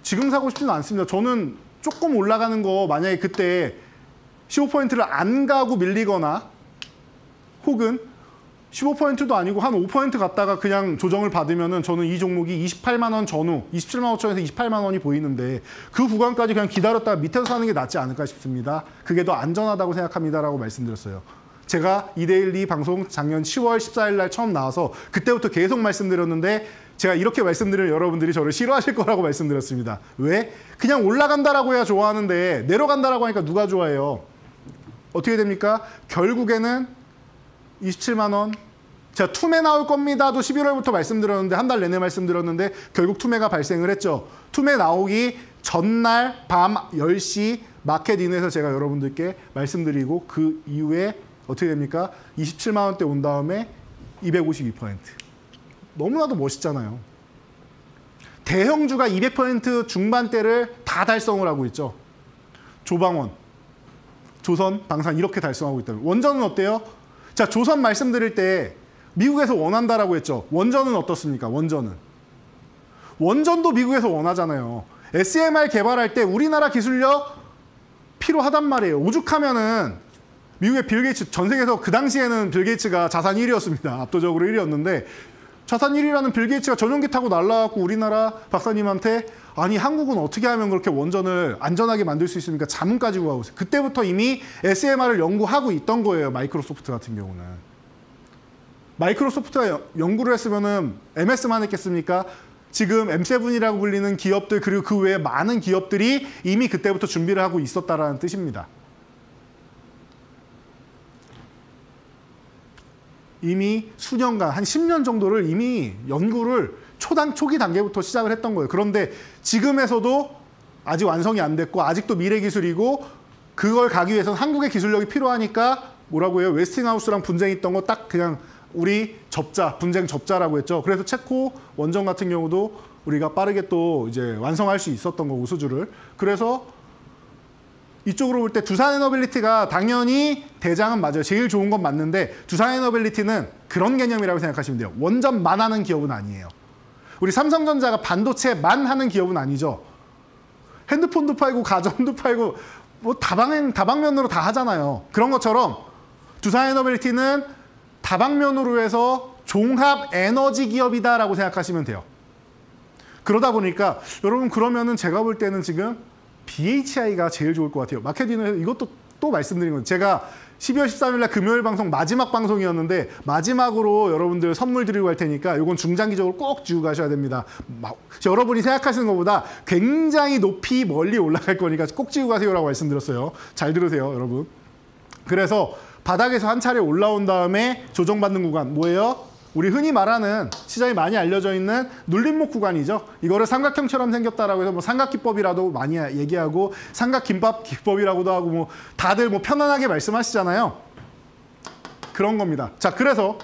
지금 사고 싶지는 않습니다. 저는 조금 올라가는 거 만약에 그때 15%를 안 가고 밀리거나 혹은 15%도 아니고 한 5% 갔다가 그냥 조정을 받으면은 저는 이 종목이 28만 원 전후, 27만 5천에서 28만 원이 보이는데 그 구간까지 그냥 기다렸다가 밑에서 사는 게 낫지 않을까 싶습니다. 그게 더 안전하다고 생각합니다라고 말씀드렸어요. 제가 이데일리 방송 작년 10월 14일 날 처음 나와서 그때부터 계속 말씀드렸는데 제가 이렇게 말씀드리면 여러분들이 저를 싫어하실 거라고 말씀드렸습니다. 왜? 그냥 올라간다라고 해야 좋아하는데 내려간다라고 하니까 누가 좋아해요? 어떻게 됩니까? 결국에는 27만 원. 제가 투매 나올 겁니다도 11월부터 말씀드렸는데 한 달 내내 말씀드렸는데 결국 투매가 발생을 했죠. 투매 나오기 전날 밤 10시 마켓인에서 제가 여러분들께 말씀드리고 그 이후에 어떻게 됩니까? 27만 원대 온 다음에 252%. 너무나도 멋있잖아요. 대형주가 200% 중반대를 다 달성을 하고 있죠. 조방원, 조선, 방산 이렇게 달성하고 있다면 원전은 어때요? 자, 조선 말씀드릴 때 미국에서 원한다라고 했죠. 원전은 어떻습니까? 원전도 미국에서 원하잖아요. SMR 개발할 때 우리나라 기술력 필요하단 말이에요. 오죽하면은 미국의 빌 게이츠, 전 세계에서 그 당시에는 빌 게이츠가 자산 1위였습니다. 압도적으로 1위였는데 자산 1위라는 빌 게이츠가 전용기 타고 날라가고 우리나라 박사님한테 아니 한국은 어떻게 하면 그렇게 원전을 안전하게 만들 수 있습니까? 자문까지 구하고 있어요. 그때부터 이미 SMR을 연구하고 있던 거예요. 마이크로소프트 같은 경우는. 마이크로소프트가 연구를 했으면은 MS만 했겠습니까? 지금 M7이라고 불리는 기업들 그리고 그 외에 많은 기업들이 이미 그때부터 준비를 하고 있었다라는 뜻입니다. 이미 수년간, 한 10년 정도를 이미 연구를 초기 단계부터 시작을 했던 거예요. 그런데 지금에서도 아직 완성이 안 됐고 아직도 미래 기술이고 그걸 가기 위해서는 한국의 기술력이 필요하니까 뭐라고 해요? 웨스팅하우스랑 분쟁했던 거 딱 그냥 우리 접자, 분쟁 접자라고 했죠. 그래서 체코 원전 같은 경우도 우리가 빠르게 또 이제 완성할 수 있었던 거고 수주를. 그래서 이쪽으로 볼 때 두산에너빌리티가 당연히 대장은 맞아요. 제일 좋은 건 맞는데 두산에너빌리티는 그런 개념이라고 생각하시면 돼요. 원전만 하는 기업은 아니에요. 우리 삼성전자가 반도체만 하는 기업은 아니죠. 핸드폰도 팔고 가전도 팔고 뭐 다방면으로 다 하잖아요. 그런 것처럼 두산에너빌리티는 다방면으로 해서 종합 에너지 기업이다라고 생각하시면 돼요. 그러다 보니까 여러분 그러면은 제가 볼 때는 지금 BHI가 제일 좋을 것 같아요. 마케팅을 이것도 또 말씀드린 거예요. 제가 12월 13일 날 금요일 방송 마지막 방송이었는데 마지막으로 여러분들 선물 드리고 갈 테니까 이건 중장기적으로 꼭 쥐고 가셔야 됩니다. 여러분이 생각하시는 것보다 굉장히 높이 멀리 올라갈 거니까 꼭 쥐고 가세요라고 말씀드렸어요. 잘 들으세요, 여러분. 그래서 바닥에서 한 차례 올라온 다음에 조정받는 구간 뭐예요? 우리 흔히 말하는 시장에 많이 알려져 있는 눌림목 구간이죠. 이거를 삼각형처럼 생겼다라고 해서 뭐 삼각기법이라도 많이 얘기하고 삼각김밥 기법이라고도 하고 뭐 다들 뭐 편안하게 말씀하시잖아요. 그런 겁니다. 자, 그래서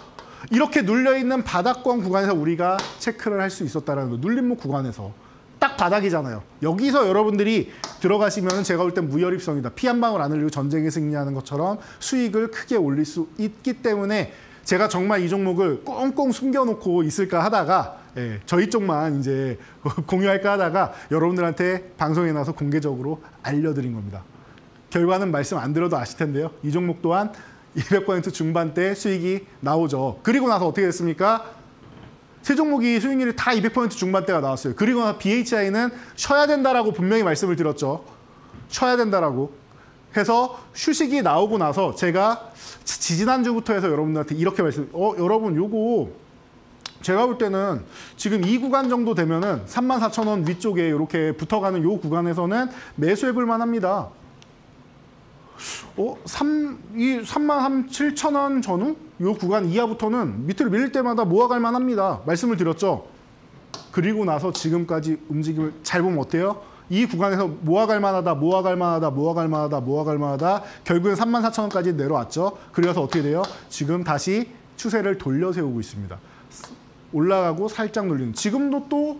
이렇게 눌려 있는 바닥권 구간에서 우리가 체크를 할 수 있었다라는 거. 눌림목 구간에서 딱 바닥이잖아요. 여기서 여러분들이 들어가시면 제가 볼 땐 무혈입성이다. 피 한 방울 안 흘리고 전쟁에 승리하는 것처럼 수익을 크게 올릴 수 있기 때문에 제가 정말 이 종목을 꽁꽁 숨겨놓고 있을까 하다가 저희 쪽만 이제 공유할까 하다가 여러분들한테 방송에 나와서 공개적으로 알려드린 겁니다. 결과는 말씀 안 들어도 아실 텐데요. 이 종목 또한 200% 중반대 수익이 나오죠. 그리고 나서 어떻게 됐습니까? 세 종목이 수익률이 다 200% 중반대가 나왔어요. 그리고 나서 BHI는 쉬어야 된다라고 분명히 말씀을 드렸죠. 쉬어야 된다라고 해서 휴식이 나오고 나서 제가 지지난주부터 해서 여러분들한테 이렇게 여러분 요거 제가 볼 때는 지금 이 구간 정도 되면은 34,000원 위쪽에 이렇게 붙어가는 이 구간에서는 매수해 볼 만합니다. 이 37,000원 전후? 이 구간 이하부터는 밑으로 밀릴 때마다 모아갈 만합니다. 말씀을 드렸죠. 그리고 나서 지금까지 움직임을 잘 보면 어때요? 이 구간에서 모아갈 만하다, 모아갈 만하다, 모아갈 만하다, 모아갈 만하다. 결국엔 34,000원까지 내려왔죠. 그래서 어떻게 돼요? 지금 다시 추세를 돌려 세우고 있습니다. 올라가고 살짝 눌리는. 지금도 또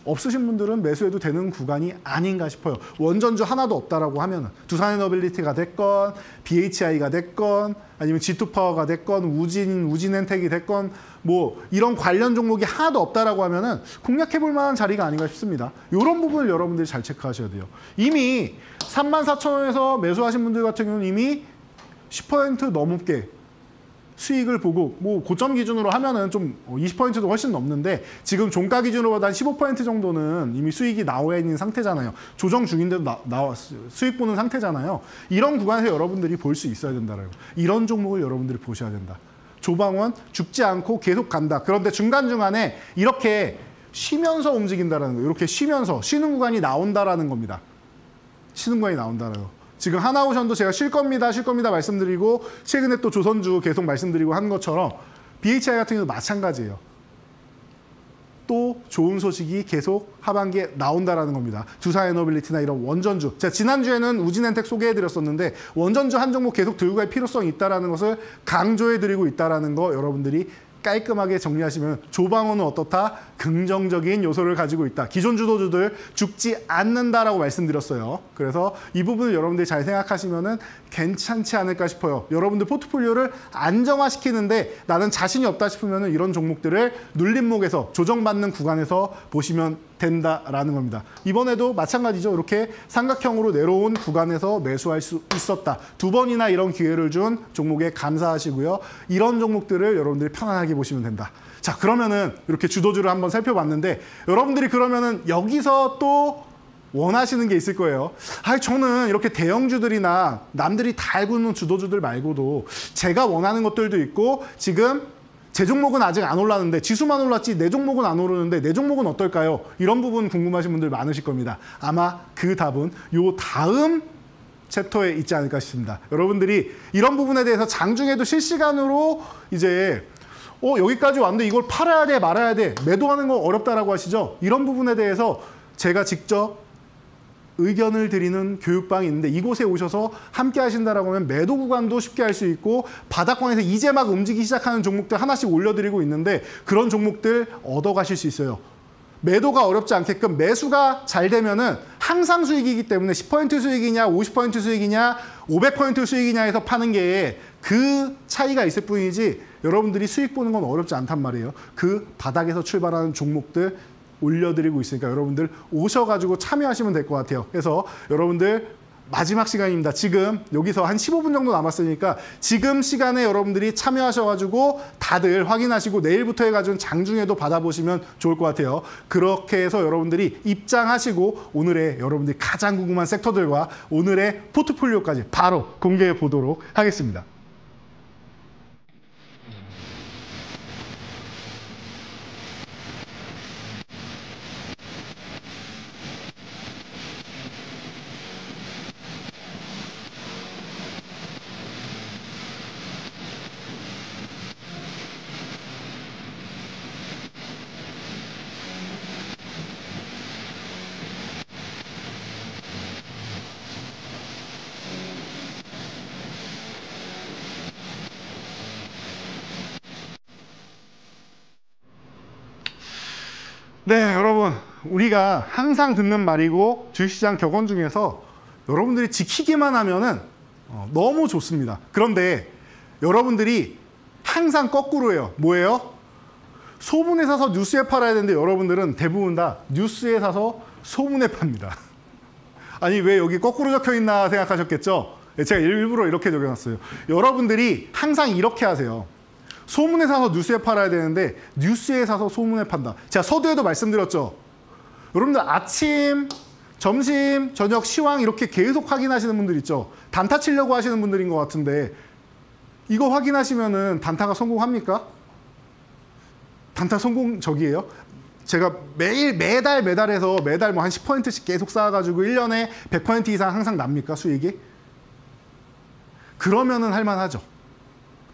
없으신 분들은 매수해도 되는 구간이 아닌가 싶어요. 원전주 하나도 없다라고 하면 두산에너빌리티가 됐건 BHI가 됐건 아니면 G2파워가 됐건 우진엔텍이 됐건 뭐 이런 관련 종목이 하나도 없다라고 하면은 공략해 볼 만한 자리가 아닌가 싶습니다. 이런 부분을 여러분들이 잘 체크하셔야 돼요. 이미 34,000원에서 매수하신 분들 같은 경우는 이미 10% 넘게 수익을 보고 뭐 고점 기준으로 하면은 좀 20%도 훨씬 넘는데 지금 종가 기준으로 한 15% 정도는 이미 수익이 나와 있는 상태잖아요. 조정 중인데도 수익 보는 상태잖아요. 이런 구간에서 여러분들이 볼 수 있어야 된다라고. 이런 종목을 여러분들이 보셔야 된다. 조방원 죽지 않고 계속 간다. 그런데 중간중간에 이렇게 쉬면서 움직인다라는 거예요. 이렇게 쉬면서 쉬는 구간이 나온다라는 겁니다. 쉬는 구간이 나온다라는 거. 지금 하나오션도 제가 쉴 겁니다 말씀드리고 최근에 또 조선주 계속 말씀드리고 한 것처럼 BHI 같은 경우도 마찬가지예요. 또 좋은 소식이 계속 하반기에 나온다라는 겁니다. 두산에너빌리티나 이런 원전주. 제가 지난주에는 우진엔텍 소개해드렸었는데 원전주 한 종목 계속 들고 갈 필요성이 있다는 것을 강조해드리고 있다는 거 여러분들이 깔끔하게 정리하시면 조방원은 어떻다? 긍정적인 요소를 가지고 있다. 기존 주도주들 죽지 않는다라고 말씀드렸어요. 그래서 이 부분을 여러분들이 잘 생각하시면 괜찮지 않을까 싶어요. 여러분들 포트폴리오를 안정화시키는데 나는 자신이 없다 싶으면 이런 종목들을 눌림목에서 조정받는 구간에서 보시면 된다라는 겁니다. 이번에도 마찬가지죠. 이렇게 삼각형으로 내려온 구간에서 매수할 수 있었다. 2번이나 이런 기회를 준 종목에 감사하시고요. 이런 종목들을 여러분들이 편안하게 보시면 된다. 자, 그러면은 이렇게 주도주를 한번 살펴봤는데 여러분들이 그러면은 여기서 또 원하시는 게 있을 거예요. 저는 이렇게 대형주들이나 남들이 다 알고 있는 주도주들 말고도 제가 원하는 것들도 있고 지금 제 종목은 아직 안 올랐는데 지수만 올랐지 내 종목은 안 오르는데 내 종목은 어떨까요? 이런 부분 궁금하신 분들 많으실 겁니다. 아마 그 답은 요 다음 챕터에 있지 않을까 싶습니다. 여러분들이 이런 부분에 대해서 장중에도 실시간으로 이제 여기까지 왔는데 이걸 팔아야 돼 말아야 돼 매도하는 거 어렵다라고 하시죠? 이런 부분에 대해서 제가 직접 의견을 드리는 교육방이 있는데 이곳에 오셔서 함께 하신다라고 하면 매도 구간도 쉽게 할 수 있고 바닥권에서 이제 막 움직이기 시작하는 종목들 하나씩 올려드리고 있는데 그런 종목들 얻어가실 수 있어요. 매도가 어렵지 않게끔 매수가 잘 되면은 항상 수익이기 때문에 10% 수익이냐 50% 수익이냐 500% 수익이냐 해서 파는 게 그 차이가 있을 뿐이지 여러분들이 수익 보는 건 어렵지 않단 말이에요. 그 바닥에서 출발하는 종목들 올려드리고 있으니까 여러분들 오셔가지고 참여하시면 될 것 같아요. 그래서 여러분들 마지막 시간입니다. 지금 여기서 한 15분 정도 남았으니까 지금 시간에 여러분들이 참여하셔가지고 다들 확인하시고 내일부터 해가지고 장중에도 받아보시면 좋을 것 같아요. 그렇게 해서 여러분들이 입장하시고 오늘의 여러분들이 가장 궁금한 섹터들과 오늘의 포트폴리오까지 바로 공개해 보도록 하겠습니다. 네, 여러분 우리가 항상 듣는 말이고 주식시장 격언 중에서 여러분들이 지키기만 하면은 너무 좋습니다. 그런데 여러분들이 항상 거꾸로 해요. 뭐예요? 소문에 사서 뉴스에 팔아야 되는데 여러분들은 대부분 다 뉴스에 사서 소문에 팝니다. 아니 왜 여기 거꾸로 적혀 있나 생각하셨겠죠? 제가 일부러 이렇게 적여놨어요. 여러분들이 항상 이렇게 하세요. 소문에 사서 뉴스에 팔아야 되는데 뉴스에 사서 소문에 판다. 제가 서두에도 말씀드렸죠. 여러분들 아침, 점심, 저녁, 시황 이렇게 계속 확인하시는 분들 있죠. 단타 치려고 하시는 분들인 것 같은데 이거 확인하시면은 단타가 성공합니까? 단타 성공적이에요. 제가 매달해서 매달 뭐 한 10%씩 계속 쌓아가지고 1년에 100% 이상 항상 납니까, 수익이? 그러면은 할만하죠.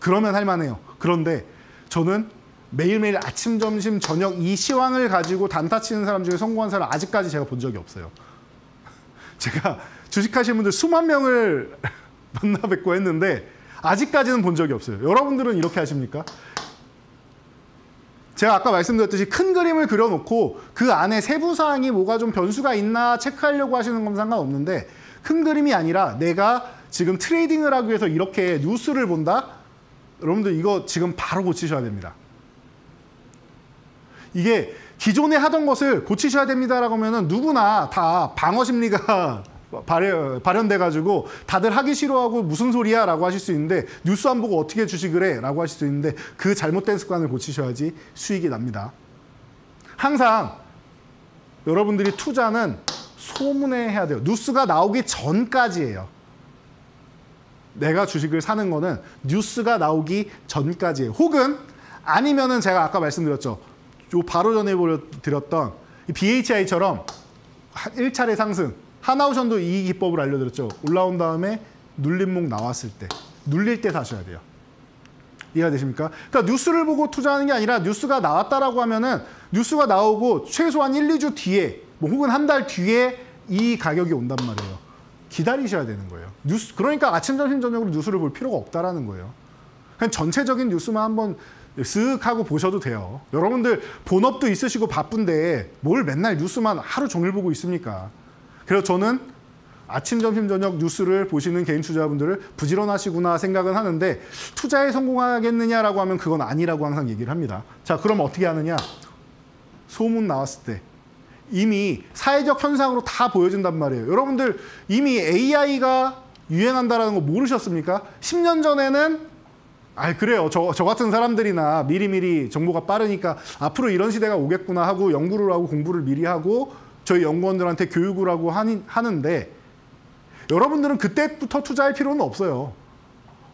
그러면 할만해요. 그런데 저는 매일매일 아침, 점심, 저녁 이 시황을 가지고 단타 치는 사람 중에 성공한 사람 아직까지 제가 본 적이 없어요. 제가 주식하시는 분들 수만 명을 만나 뵙고 했는데 아직까지는 본 적이 없어요. 여러분들은 이렇게 하십니까? 제가 아까 말씀드렸듯이 큰 그림을 그려놓고 그 안에 세부사항이 뭐가 좀 변수가 있나 체크하려고 하시는 건 상관없는데 큰 그림이 아니라 내가 지금 트레이딩을 하기 위해서 이렇게 뉴스를 본다? 여러분들 이거 지금 바로 고치셔야 됩니다. 이게 기존에 하던 것을 고치셔야 됩니다라고 하면은 누구나 다 방어 심리가 발현돼가지고 다들 하기 싫어하고 무슨 소리야 라고 하실 수 있는데 뉴스 안 보고 어떻게 주식을 해? 라고 하실 수 있는데 그 잘못된 습관을 고치셔야지 수익이 납니다. 항상 여러분들이 투자는 소문에 해야 돼요. 뉴스가 나오기 전까지예요. 내가 주식을 사는 거는 뉴스가 나오기 전까지예요. 혹은 아니면은 제가 아까 말씀드렸죠. 요 바로 전에 보여드렸던 이 BHI처럼 1차례 상승, 하나오션도 이 기법을 알려드렸죠. 올라온 다음에 눌림목 나왔을 때, 눌릴 때 사셔야 돼요. 이해가 되십니까? 그러니까 뉴스를 보고 투자하는 게 아니라 뉴스가 나왔다라고 하면은 뉴스가 나오고 최소한 1, 2주 뒤에 뭐 혹은 한 달 뒤에 이 가격이 온단 말이에요. 기다리셔야 되는 거예요. 뉴스, 그러니까 아침, 점심, 저녁으로 뉴스를 볼 필요가 없다라는 거예요. 그냥 전체적인 뉴스만 한번 쓱 하고 보셔도 돼요. 여러분들 본업도 있으시고 바쁜데 뭘 맨날 뉴스만 하루 종일 보고 있습니까? 그래서 저는 아침, 점심, 저녁 뉴스를 보시는 개인 투자분들을 부지런하시구나 생각은 하는데 투자에 성공하겠느냐라고 하면 그건 아니라고 항상 얘기를 합니다. 자, 그럼 어떻게 하느냐? 소문 나왔을 때 이미 사회적 현상으로 다 보여진단 말이에요. 여러분들 이미 AI가 유행한다는 거 모르셨습니까? 10년 전에는 그래요. 저 같은 사람들이나 미리미리 정보가 빠르니까 앞으로 이런 시대가 오겠구나 하고 연구를 하고 공부를 미리 하고 저희 연구원들한테 교육을 하고 하는데 여러분들은 그때부터 투자할 필요는 없어요.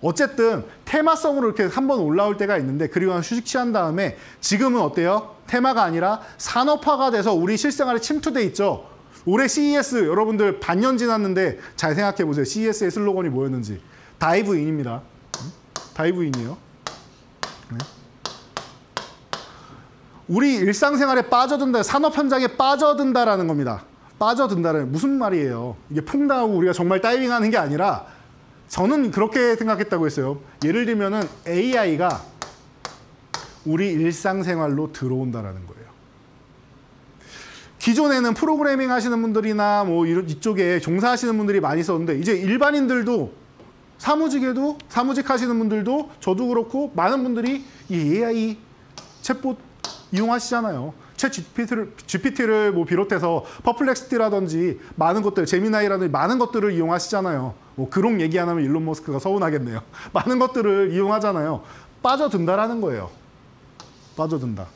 어쨌든 테마성으로 이렇게 한번 올라올 때가 있는데 그리고 휴식 취한 다음에 지금은 어때요? 테마가 아니라 산업화가 돼서 우리 실생활에 침투돼 있죠. 올해 CES 여러분들 반년 지났는데 잘 생각해 보세요. CES의 슬로건이 뭐였는지. 다이브인입니다. 다이브인이에요. 네. 우리 일상생활에 빠져든다, 산업 현장에 빠져든다라는 겁니다. 빠져든다는 무슨 말이에요? 이게 폭락하고 우리가 정말 다이빙하는 게 아니라 저는 그렇게 생각했다고 했어요. 예를 들면은 AI가 우리 일상생활로 들어온다라는 거예요. 기존에는 프로그래밍 하시는 분들이나 뭐 이쪽에 종사하시는 분들이 많이 썼는데 이제 일반인들도 사무직에도 사무직 하시는 분들도 저도 그렇고 많은 분들이 이 AI 챗봇 이용하시잖아요. 챗 GPT를 뭐 비롯해서 퍼플렉시티라든지 많은 것들, 제미나이라든지 많은 것들을 이용하시잖아요. 뭐 그런 얘기 안 하면 일론 머스크가 서운하겠네요. 많은 것들을 이용하잖아요. 빠져든다라는 거예요. 빠져든다.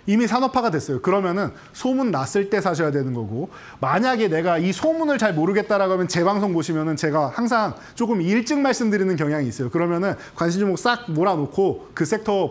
이미 산업화가 됐어요. 그러면은 소문 났을 때 사셔야 되는 거고 만약에 내가 이 소문을 잘 모르겠다라고 하면 제 방송 보시면은 제가 항상 조금 일찍 말씀드리는 경향이 있어요. 그러면은 관심 종목 싹 몰아놓고 그 섹터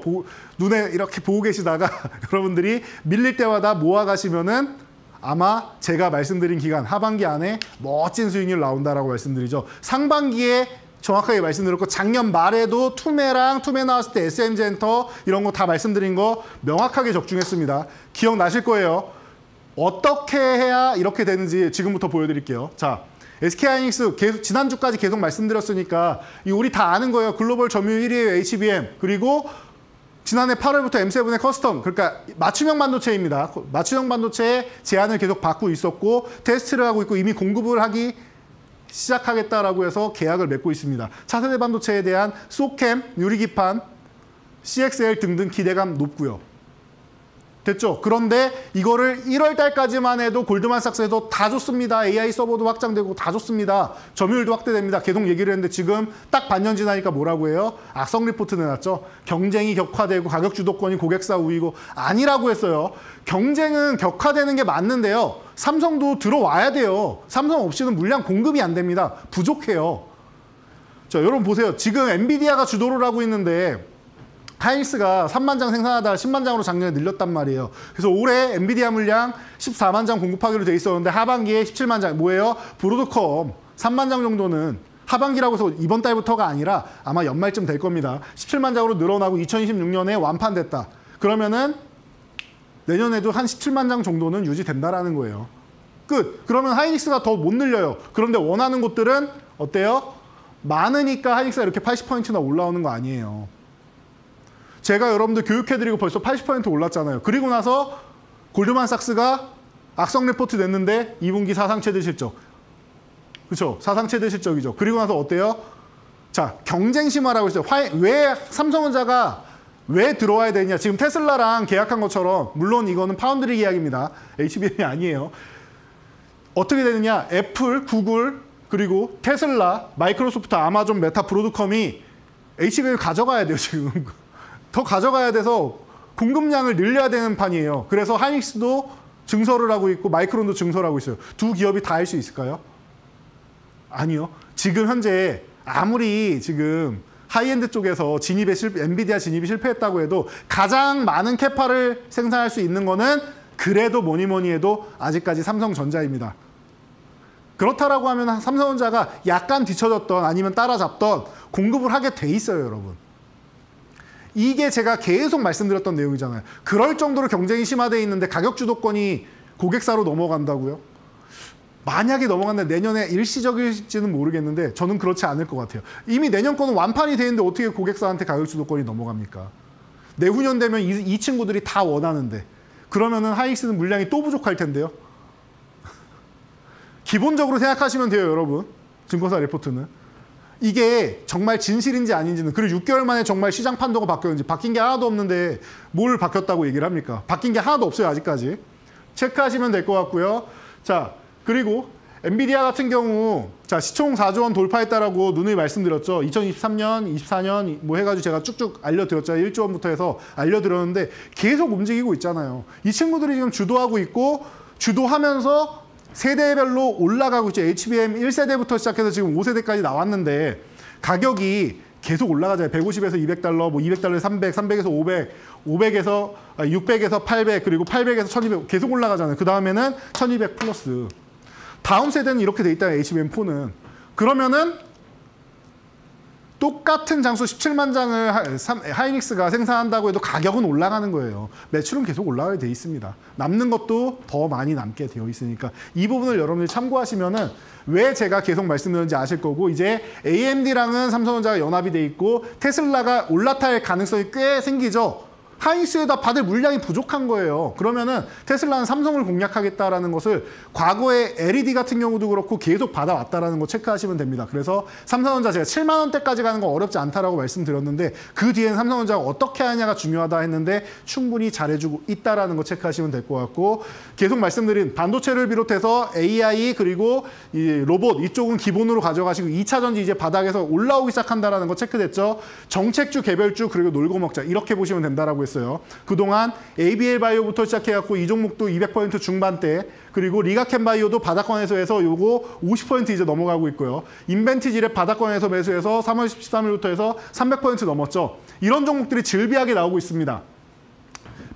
눈에 이렇게 보고 계시다가 여러분들이 밀릴 때마다 모아가시면은 아마 제가 말씀드린 기간 하반기 안에 멋진 수익률 나온다라고 말씀드리죠. 상반기에 정확하게 말씀드렸고 작년 말에도 투메 나왔을 때 SM젠터 이런 거 다 말씀드린 거 명확하게 적중했습니다. 기억나실 거예요. 어떻게 해야 이렇게 되는지 지금부터 보여드릴게요. 자, SK하이닉스 계속 지난주까지 계속 말씀드렸으니까 우리 다 아는 거예요. 글로벌 점유율 1위의 HBM 그리고 지난해 8월부터 M7의 커스텀 그러니까 맞춤형 반도체입니다. 맞춤형 반도체에 제한을 계속 받고 있었고 테스트를 하고 있고 이미 공급을 하기 시작하겠다라고 해서 계약을 맺고 있습니다. 차세대 반도체에 대한 소캠, 유리기판, CXL 등등 기대감 높고요. 됐죠? 그런데 이거를 1월 달까지만 해도 골드만삭스에도 다 좋습니다. AI 서버도 확장되고 다 좋습니다. 점유율도 확대됩니다. 계속 얘기를 했는데 지금 딱 반년 지나니까 뭐라고 해요? 악성 리포트 내놨죠. 경쟁이 격화되고 가격 주도권이 고객사 우위고 아니라고 했어요. 경쟁은 격화되는 게 맞는데요. 삼성도 들어와야 돼요. 삼성 없이는 물량 공급이 안 됩니다. 부족해요. 자, 여러분 보세요. 지금 엔비디아가 주도를 하고 있는데 하이닉스가 3만 장 생산하다가 10만 장으로 작년에 늘렸단 말이에요. 그래서 올해 엔비디아 물량 14만 장 공급하기로 돼 있었는데 하반기에 17만 장. 뭐예요? 브로드컴 3만 장 정도는 하반기라고 해서 이번 달부터가 아니라 아마 연말쯤 될 겁니다. 17만 장으로 늘어나고 2026년에 완판됐다. 그러면은 내년에도 한 17만 장 정도는 유지된다라는 거예요. 끝. 그러면 하이닉스가 더 못 늘려요. 그런데 원하는 곳들은 어때요? 많으니까 하이닉스가 이렇게 80%나 올라오는 거 아니에요. 제가 여러분들 교육해드리고 벌써 80% 올랐잖아요. 그리고 나서 골드만삭스가 악성 리포트 냈는데 2분기 사상 최대 실적. 그렇죠? 사상 최대 실적이죠. 그리고 나서 어때요? 자, 경쟁 심화라고 했어요. 왜 삼성전자가 왜 들어와야 되냐? 지금 테슬라랑 계약한 것처럼 물론 이거는 파운드리 계약입니다. HBM이 아니에요. 어떻게 되느냐? 애플, 구글, 그리고 테슬라, 마이크로소프트, 아마존, 메타, 브로드컴이 HBM을 가져가야 돼요, 지금. 더 가져가야 돼서 공급량을 늘려야 되는 판이에요. 그래서 하이닉스도 증설을 하고 있고 마이크론도 증설을 하고 있어요. 두 기업이 다 할 수 있을까요? 아니요. 지금 현재 아무리 지금 하이엔드 쪽에서 엔비디아 진입이 실패했다고 해도 가장 많은 캐파를 생산할 수 있는 거는 그래도 뭐니 해도 아직까지 삼성전자입니다. 그렇다라고 하면 삼성전자가 약간 뒤처졌던 아니면 따라잡던 공급을 하게 돼 있어요, 여러분. 이게 제가 계속 말씀드렸던 내용이잖아요. 그럴 정도로 경쟁이 심화되어 있는데 가격 주도권이 고객사로 넘어간다고요? 만약에 넘어간다면 내년에 일시적일지는 모르겠는데 저는 그렇지 않을 것 같아요. 이미 내년 거는 완판이 돼 있는데 어떻게 고객사한테 가격 주도권이 넘어갑니까? 내후년 되면 이 친구들이 다 원하는데 그러면은 하이닉스는 물량이 또 부족할 텐데요. 기본적으로 생각하시면 돼요, 여러분. 증권사 리포트는. 이게 정말 진실인지 아닌지는 그리고 6개월 만에 정말 시장 판도가 바뀌었는지 바뀐 게 하나도 없는데 뭘 바뀌었다고 얘기를 합니까? 바뀐 게 하나도 없어요, 아직까지. 체크하시면 될 것 같고요. 자, 그리고 엔비디아 같은 경우 자 시총 4조 원 돌파했다라고 누누이 말씀드렸죠. 2023년, 24년 뭐 해가지고 제가 쭉쭉 알려드렸죠. 1조 원부터 해서 알려드렸는데 계속 움직이고 있잖아요. 이 친구들이 지금 주도하고 있고 주도하면서 세대별로 올라가고 있죠. HBM 1세대부터 시작해서 지금 5세대까지 나왔는데 가격이 계속 올라가잖아요. 150에서 200달러, 뭐 200달러에 300, 300에서 500, 500에서 600에서 800, 그리고 800에서 1200 계속 올라가잖아요. 그 다음에는 1200 플러스. 다음 세대는 이렇게 돼 있다, HBM4는. 그러면은 똑같은 장수 17만 장을 하이닉스가 생산한다고 해도 가격은 올라가는 거예요. 매출은 계속 올라가게 돼 있습니다. 남는 것도 더 많이 남게 되어 있으니까 이 부분을 여러분들이 참고하시면은 왜 제가 계속 말씀드렸는지 아실 거고 이제 AMD랑은 삼성전자가 연합이 돼 있고 테슬라가 올라탈 가능성이 꽤 생기죠. 하이닉스에다 받을 물량이 부족한 거예요. 그러면은 테슬라는 삼성을 공략하겠다라는 것을 과거에 LED 같은 경우도 그렇고 계속 받아왔다라는 거 체크하시면 됩니다. 그래서 삼성전자 제가 7만 원대까지 가는 건 어렵지 않다라고 말씀드렸는데 그 뒤엔 삼성전자가 어떻게 하냐가 중요하다 했는데 충분히 잘해주고 있다라는 거 체크하시면 될 것 같고 계속 말씀드린 반도체를 비롯해서 AI 그리고 이 로봇 이쪽은 기본으로 가져가시고 2차 전지 이제 바닥에서 올라오기 시작한다라는 거 체크됐죠. 정책주, 개별주 그리고 놀고 먹자 이렇게 보시면 된다라고 했어요. 그동안 ABL 바이오부터 시작해갖고 이 종목도 200% 중반대 그리고 리가켄 바이오도 바닥권에서 해서 요거 50% 이제 넘어가고 있고요. 인벤티지랩 바닥권에서 매수해서 3월 13일부터 해서 300% 넘었죠. 이런 종목들이 즐비하게 나오고 있습니다.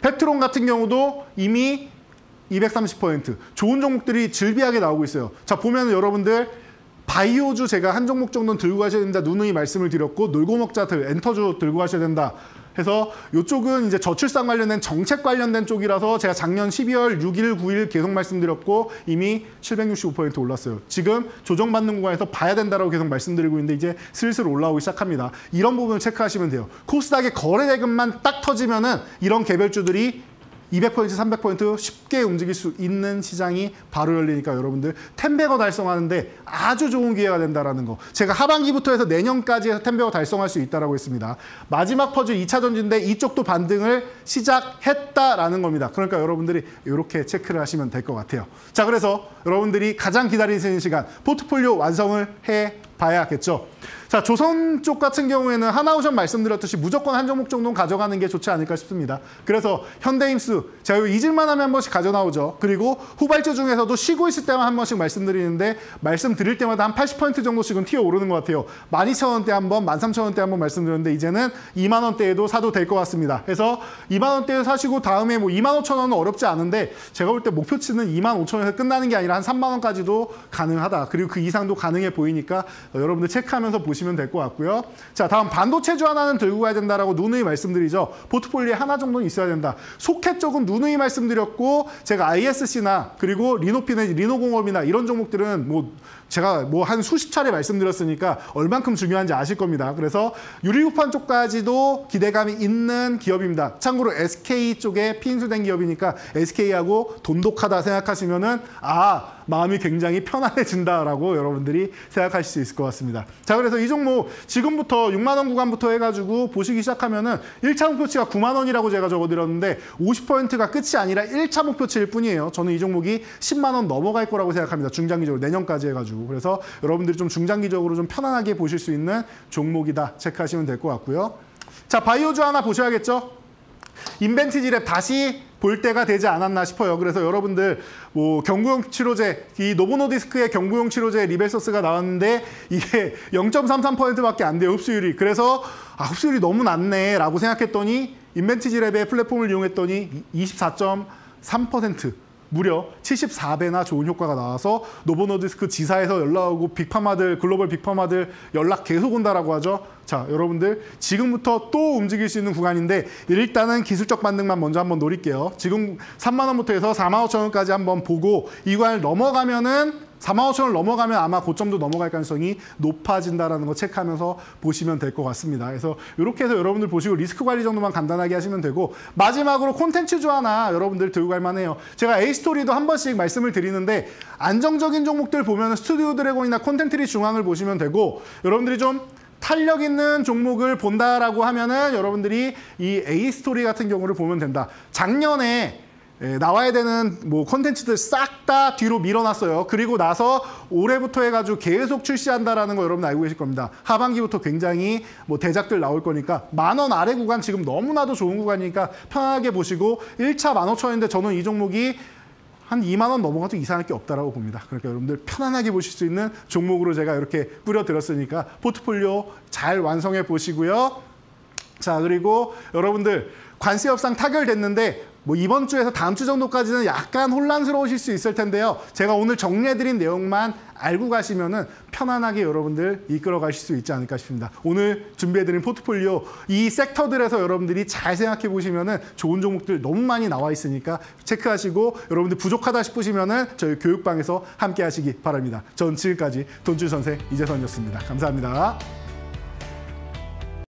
팩트론 같은 경우도 이미 230% 좋은 종목들이 즐비하게 나오고 있어요. 자 보면 여러분들 바이오주 제가 한 종목 정도는 들고 가셔야 된다 누누이 말씀을 드렸고 놀고 먹자 엔터주 들고 가셔야 된다 해서 이쪽은 이제 저출산 관련된 정책 관련된 쪽이라서 제가 작년 12월 6일, 9일 계속 말씀드렸고 이미 765% 올랐어요. 지금 조정받는 구간에서 봐야 된다라고 계속 말씀드리고 있는데 이제 슬슬 올라오기 시작합니다. 이런 부분을 체크하시면 돼요. 코스닥의 거래 대금만 딱 터지면은 이런 개별주들이 200%, 300% 쉽게 움직일 수 있는 시장이 바로 열리니까 여러분들 10배거 달성하는데 아주 좋은 기회가 된다는 거. 제가 하반기부터 해서 내년까지 해서 10배거 달성할 수 있다고 했습니다. 마지막 퍼즐 2차 전지인데 이쪽도 반등을 시작했다라는 겁니다. 그러니까 여러분들이 이렇게 체크를 하시면 될 것 같아요. 자, 그래서 여러분들이 가장 기다리시는 시간 포트폴리오 완성을 해 봐야겠죠. 자, 자, 조선 쪽 같은 경우에는 하나오션 말씀드렸듯이 무조건 한 종목 정도는 가져가는 게 좋지 않을까 싶습니다. 그래서 현대임수, 제가 잊을만 하면 한 번씩 가져나오죠. 그리고 후발주 중에서도 쉬고 있을 때만 한 번씩 말씀드리는데 말씀드릴 때마다 한 80% 정도씩은 튀어오르는 것 같아요. 12,000원대 한 번, 13,000원대 한 번 말씀드렸는데 이제는 2만 원대에도 사도 될 것 같습니다. 그래서 2만 원대에 사시고 다음에 뭐 25,000원은 어렵지 않은데 제가 볼 때 목표치는 25,000원에서 끝나는 게 아니라 한 3만 원까지도 가능하다. 그리고 그 이상도 가능해 보이니까 여러분들 체크하면서 보시면 될 것 같고요. 자, 다음 반도체주 하나는 들고 가야 된다라고 누누이 말씀드리죠. 포트폴리오에 하나 정도는 있어야 된다. 소켓 쪽은 누누이 말씀드렸고 제가 ISC나 그리고 리노핀의 리노공업이나 이런 종목들은 제가 한 수십 차례 말씀드렸으니까 얼만큼 중요한지 아실 겁니다. 그래서 유리구판 쪽까지도 기대감이 있는 기업입니다. 참고로 SK 쪽에 피인수된 기업이니까 SK하고 돈독하다 생각하시면은 마음이 굉장히 편안해진다라고 여러분들이 생각하실 수 있을 것 같습니다. 자, 그래서 이 종목 지금부터 6만 원 구간부터 해가지고 보시기 시작하면은 1차 목표치가 9만 원이라고 제가 적어드렸는데 50%가 끝이 아니라 1차 목표치일 뿐이에요. 저는 이 종목이 10만 원 넘어갈 거라고 생각합니다. 중장기적으로 내년까지 해가지고. 그래서 여러분들이 좀 중장기적으로 좀 편안하게 보실 수 있는 종목이다 체크하시면 될 것 같고요. 자, 바이오주 하나 보셔야겠죠? 인벤티지랩 다시 볼 때가 되지 않았나 싶어요. 그래서 여러분들 경구용 치료제, 이 노보노디스크의 경구용 치료제 리벨서스가 나왔는데 이게 0.33%밖에 안 돼요, 흡수율이. 그래서 흡수율이 너무 낮네 라고 생각했더니 인벤티지랩의 플랫폼을 이용했더니 24.3%, 무려 74배나 좋은 효과가 나와서 노보노디스크 지사에서 연락 오고 빅파마들, 글로벌 빅파마들 연락 계속 온다라고 하죠. 자, 여러분들 지금부터 또 움직일 수 있는 구간인데 일단은 기술적 반등만 먼저 한번 노릴게요. 지금 3만 원부터 해서 4만 5천 원까지 한번 보고 이 구간을 넘어가면은 4만 5천 원을 넘어가면 아마 고점도 넘어갈 가능성이 높아진다는 거 체크하면서 보시면 될 것 같습니다. 그래서 이렇게 해서 여러분들 보시고 리스크 관리 정도만 간단하게 하시면 되고 마지막으로 콘텐츠주 하나 여러분들 들고 갈 만해요. 제가 A스토리도 한 번씩 말씀을 드리는데 안정적인 종목들 보면 스튜디오 드래곤이나 콘텐트리 중앙을 보시면 되고 여러분들이 좀 탄력 있는 종목을 본다라고 하면은 여러분들이 이 A스토리 같은 경우를 보면 된다. 작년에 나와야 되는 콘텐츠들 싹 다 뒤로 밀어놨어요. 그리고 나서 올해부터 해가지고 계속 출시한다라는 거 여러분 알고 계실 겁니다. 하반기부터 굉장히 대작들 나올 거니까 10,000원 아래 구간 지금 너무나도 좋은 구간이니까 편하게 보시고 1차 15,000원인데 저는 이 종목이 한 2만 원 넘어가도 이상할 게 없다라고 봅니다. 그러니까 여러분들 편안하게 보실 수 있는 종목으로 제가 이렇게 뿌려드렸으니까 포트폴리오 잘 완성해 보시고요. 자, 그리고 여러분들 관세 협상 타결됐는데 이번 주에서 다음 주 정도까지는 약간 혼란스러우실 수 있을 텐데요. 제가 오늘 정리해드린 내용만 알고 가시면은 편안하게 여러분들 이끌어 가실 수 있지 않을까 싶습니다. 오늘 준비해드린 포트폴리오 이 섹터들에서 여러분들이 잘 생각해 보시면은 좋은 종목들 너무 많이 나와 있으니까 체크하시고 여러분들 부족하다 싶으시면은 저희 교육방에서 함께 하시기 바랍니다. 전 지금까지 돈줄 선생 이재선이었습니다. 감사합니다.